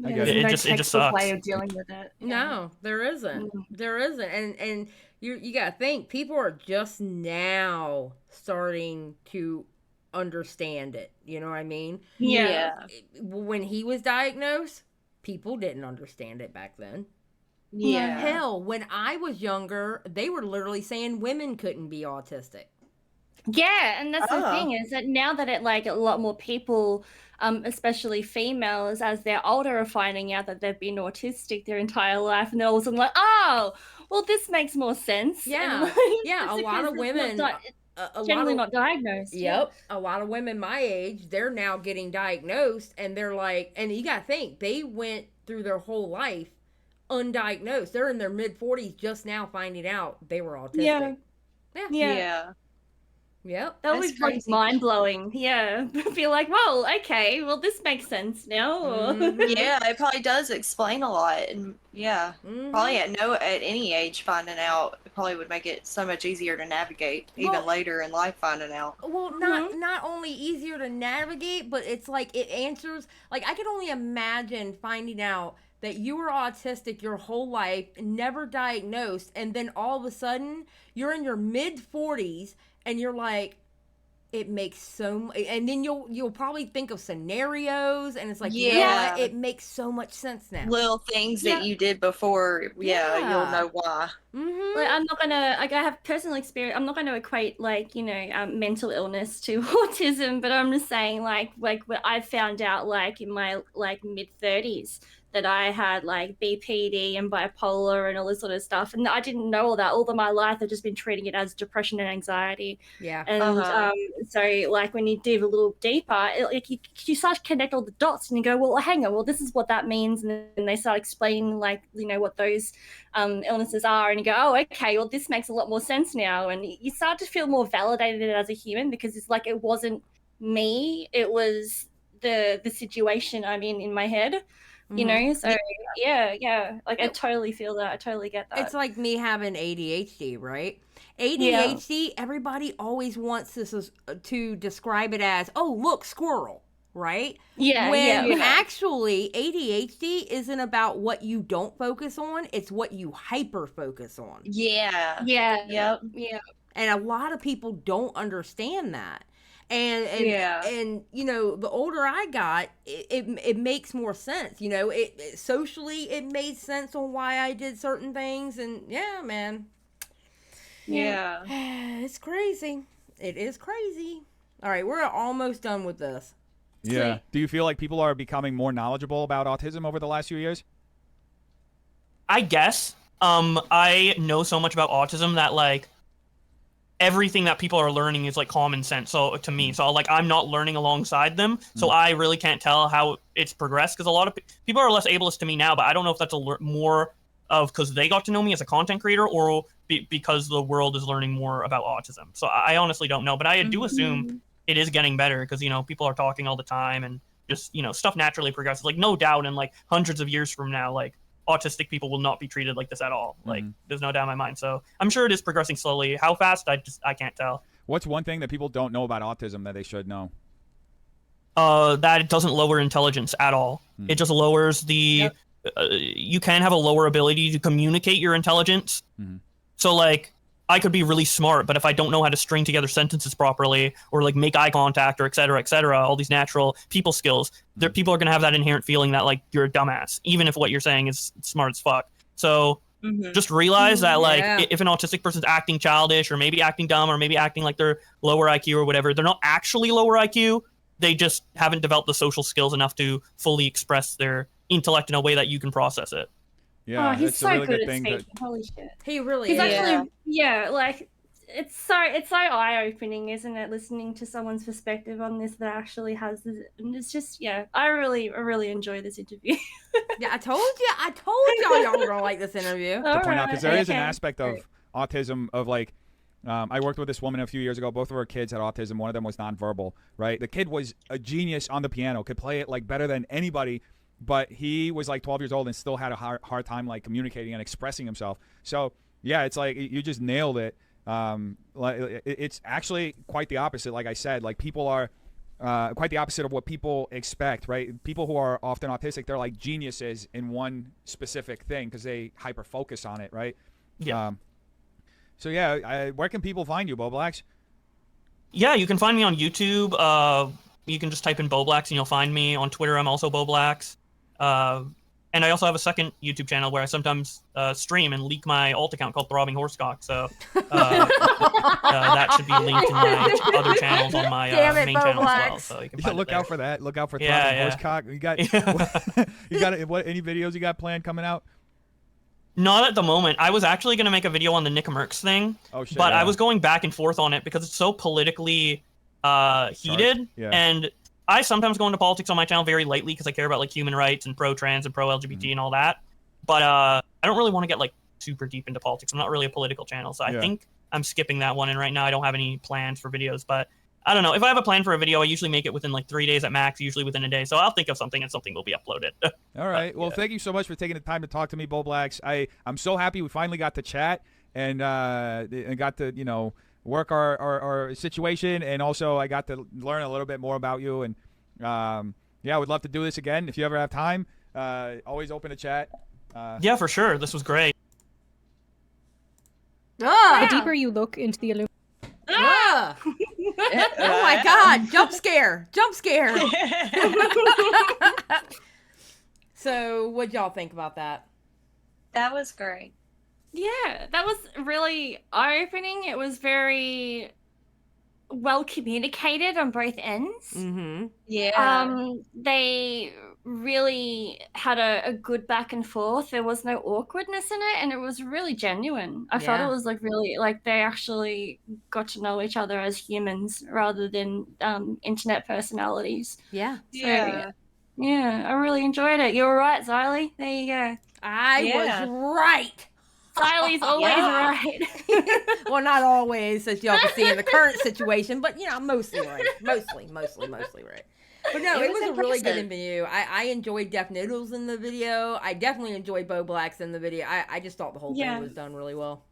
I get it. It just sucks. Way of dealing with it. No, there isn't. There isn't. And you got to think, people are just now starting to understand it. You know what I mean? Yeah. When he was diagnosed, people didn't understand it back then. Yeah. Hell, when I was younger, they were literally saying women couldn't be autistic. Yeah, and that's the Oh. thing is that now that it like a lot more people, especially females, as they're older, are finding out that they've been autistic their entire life, and they're all of a sudden like, oh, well, this makes more sense. And, Yeah, like, yeah. it's A lot because of it's women, not a generally lot of, not diagnosed. Yep, a lot of women my age, they're now getting diagnosed, and they're like, and you gotta think they went through their whole life undiagnosed. They're in their mid-40s just now finding out they were autistic. Yeah. Yeah. Yep. That That's was like crazy. mind blowing. Yeah. Be like, well, okay, well, this makes sense now. Mhm. Yeah, it probably does explain a lot, and yeah, probably at any age finding out it probably would make it so much easier to navigate even Well- later in life finding out. Well, not only easier to navigate, but it's like it answers. Like I can only imagine finding out that you were autistic your whole life, never diagnosed, and then all of a sudden you're in your mid 40s and you're like, it makes and then you'll probably think of scenarios, and it's like, you know Yeah. what? It makes so much sense now. Little things Yeah. that you did before, Yeah. you'll know why. Mm-hmm. Like, I'm not gonna, like, I have personal experience. I'm not gonna equate, like, you know, mental illness to autism, but I'm just saying, like, what I found out, like, in my like mid 30s, that I had like BPD and bipolar and all this sort of stuff, and I didn't know all that. All of my life, I've just been treating it as depression and anxiety. Yeah. And so, like, when you dive a little deeper, like you start to connect all the dots, and you go, well, hang on, well, this is what that means, and then they start explaining, like, you know, what those illnesses are, and you go, oh, okay, well, this makes a lot more sense now, and you start to feel more validated as a human, because it's like it wasn't me, it was the situation I'm in my head. You know, so yeah, like I totally feel that. I totally get that. It's like me having ADHD, right? ADHD, everybody always wants to describe it as, oh, look, squirrel, right? Yeah, When actually ADHD isn't about what you don't focus on, it's what you hyper focus on. Yeah. Yeah. Yep. Yeah. And a lot of people don't understand that. And you know, the older I got, it makes more sense. You know, it socially it made sense on why I did certain things, and yeah, man, Yeah. it's crazy. It is crazy. All right, we're almost done with this. Yeah. Do you feel like people are becoming more knowledgeable about autism over the last few years? I guess. I know so much about autism that, like, everything that people are learning is like common sense. So to me, so like I'm not learning alongside them, so I really can't tell how it's progressed, because a lot of people are less ableist to me now. But I don't know if that's more of because they got to know me as a content creator, or because the world is learning more about autism. So I honestly don't know, but I do assume it is getting better, because, you know, people are talking all the time, and just, you know, stuff naturally progresses. Like, no doubt in like hundreds of years from now, like, autistic people will not be treated like this at all. Like, there's no doubt in my mind. So I'm sure it is progressing slowly. How fast, I can't tell. What's one thing that people don't know about autism that they should know? That it doesn't lower intelligence at all. It just lowers the you can have a lower ability to communicate your intelligence. So, like, I could be really smart, but if I don't know how to string together sentences properly, or like make eye contact, or et cetera, all these natural people skills, people are going to have that inherent feeling that, like, you're a dumbass, even if what you're saying is smart as fuck. So just realize that, like, if an autistic person's acting childish, or maybe acting dumb, or maybe acting like they're lower IQ or whatever, they're not actually lower IQ. They just haven't developed the social skills enough to fully express their intellect in a way that you can process it. Yeah, he's it's so a really good good at thing. speaking. Holy shit. He really He's is. actually, like, it's so eye-opening, isn't it, listening to someone's perspective on this that actually has this, and it's just, I really enjoy this interview. Yeah, I told y'all were gonna like this interview. To point out, because there is an aspect of autism of, like, I worked with this woman a few years ago. Both of her kids had autism. One of them was nonverbal, right? The kid was a genius on the piano, could play it like better than anybody, but he was like 12 years old and still had a hard time like communicating and expressing himself. So yeah, it's like you just nailed it. Like, it's actually quite the opposite. Like I said, like, people are quite the opposite of what people expect, right? People who are often autistic, they're like geniuses in one specific thing because they hyper focus on it, right? Yeah. So yeah, where can people find you, Bowblax? Yeah, you can find me on YouTube. You can just type in Bowblax and you'll find me. On Twitter, I'm also Bowblax. And I also have a second YouTube channel where I sometimes stream and leak my alt account called Throbbing Horsecock. So that should be linked to my other channels on my main channel as well. So you can find look it there. out for that. Look out for Throbbing Horsecock. You got any videos you got planned coming out? Not at the moment. I was actually going to make a video on the Nick Merckx thing, but I was going back and forth on it because it's so politically heated, and I sometimes go into politics on my channel very lightly because I care about like human rights and pro-trans and pro-LGBT and all that. But I don't really want to get like super deep into politics. I'm not really a political channel, so I think I'm skipping that one. And right now I don't have any plans for videos. But I don't know. If I have a plan for a video, I usually make it within like 3 days at max, usually within a day. So I'll think of something and something will be uploaded. All right. Well, thank you so much for taking the time to talk to me, Bowblax. I'm so happy we finally got to chat and got to work our situation, and also I got to learn a little bit more about you. And I would love to do this again if you ever have time. Always open to chat. Yeah, for sure. This was great. The deeper you look into the illusion. Oh my God! Jump scare! Jump scare! So, what'd y'all think about that? That was great. Yeah, that was really eye-opening. It was very well communicated on both ends. Mm-hmm. Yeah. They really had a good back and forth. There was no awkwardness in it, and it was really genuine. I felt it was like really like they actually got to know each other as humans rather than internet personalities. Yeah. So, yeah, I really enjoyed it. You were right, Xylie. There you go. I was right. Xylie's always right. Well, not always, as y'all can see in the current situation, but I'm mostly right. Mostly right. But no, it was a really good video. I enjoyed defnoodles in the video. I definitely enjoyed Bowblax in the video. I just thought the whole thing was done really well.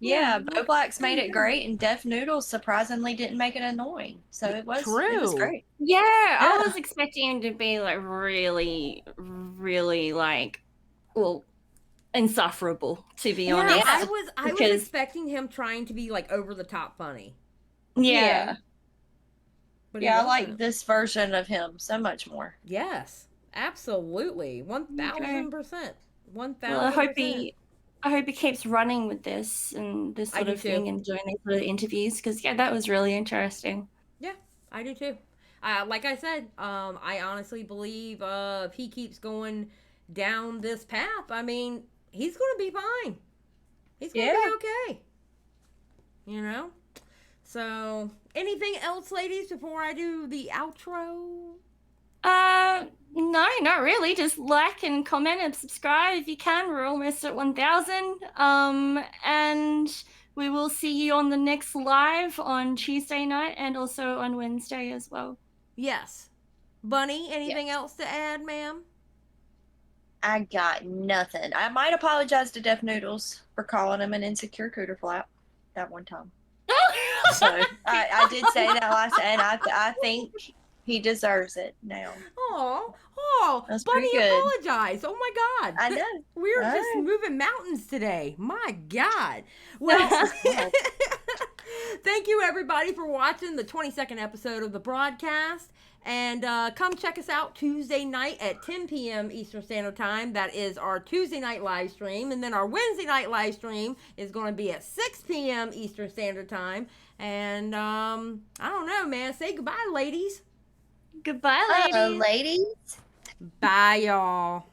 Yeah, Bowblax made it great, and defnoodles surprisingly didn't make it annoying. So it was great. Yeah, I was expecting him to be like really, really like, insufferable, to be honest. I was expecting him trying to be like over the top funny. Yeah. But I like this version of him so much more. Yes, absolutely, 1000%. 1000%. Well, I hope he keeps running with this and this sort of thing and doing these sort of interviews because that was really interesting. Yeah, I do too. Like I said, I honestly believe if he keeps going down this path, I mean, he's going to be fine. He's going to be okay. So, anything else, ladies, before I do the outro? No, not really. Just like and comment and subscribe if you can. We're almost at 1,000. And we will see you on the next live on Tuesday night and also on Wednesday as well. Yes. Bunny, anything else to add, ma'am? I got nothing. I might apologize to defnoodles for calling him an insecure cooter flap that one time. So I did say that last, and I think he deserves it now. Oh, that's Bunny pretty good. Apologize. Oh my God. I know. We're just moving mountains today. My God. Well, thank you everybody for watching the 22nd episode of the broadcast. And come check us out Tuesday night at 10 p.m. Eastern Standard Time. That is our Tuesday night live stream. And then our Wednesday night live stream is going to be at 6 p.m. Eastern Standard Time. And I don't know, man. Say goodbye, ladies. Goodbye, ladies. Ladies. Bye, y'all.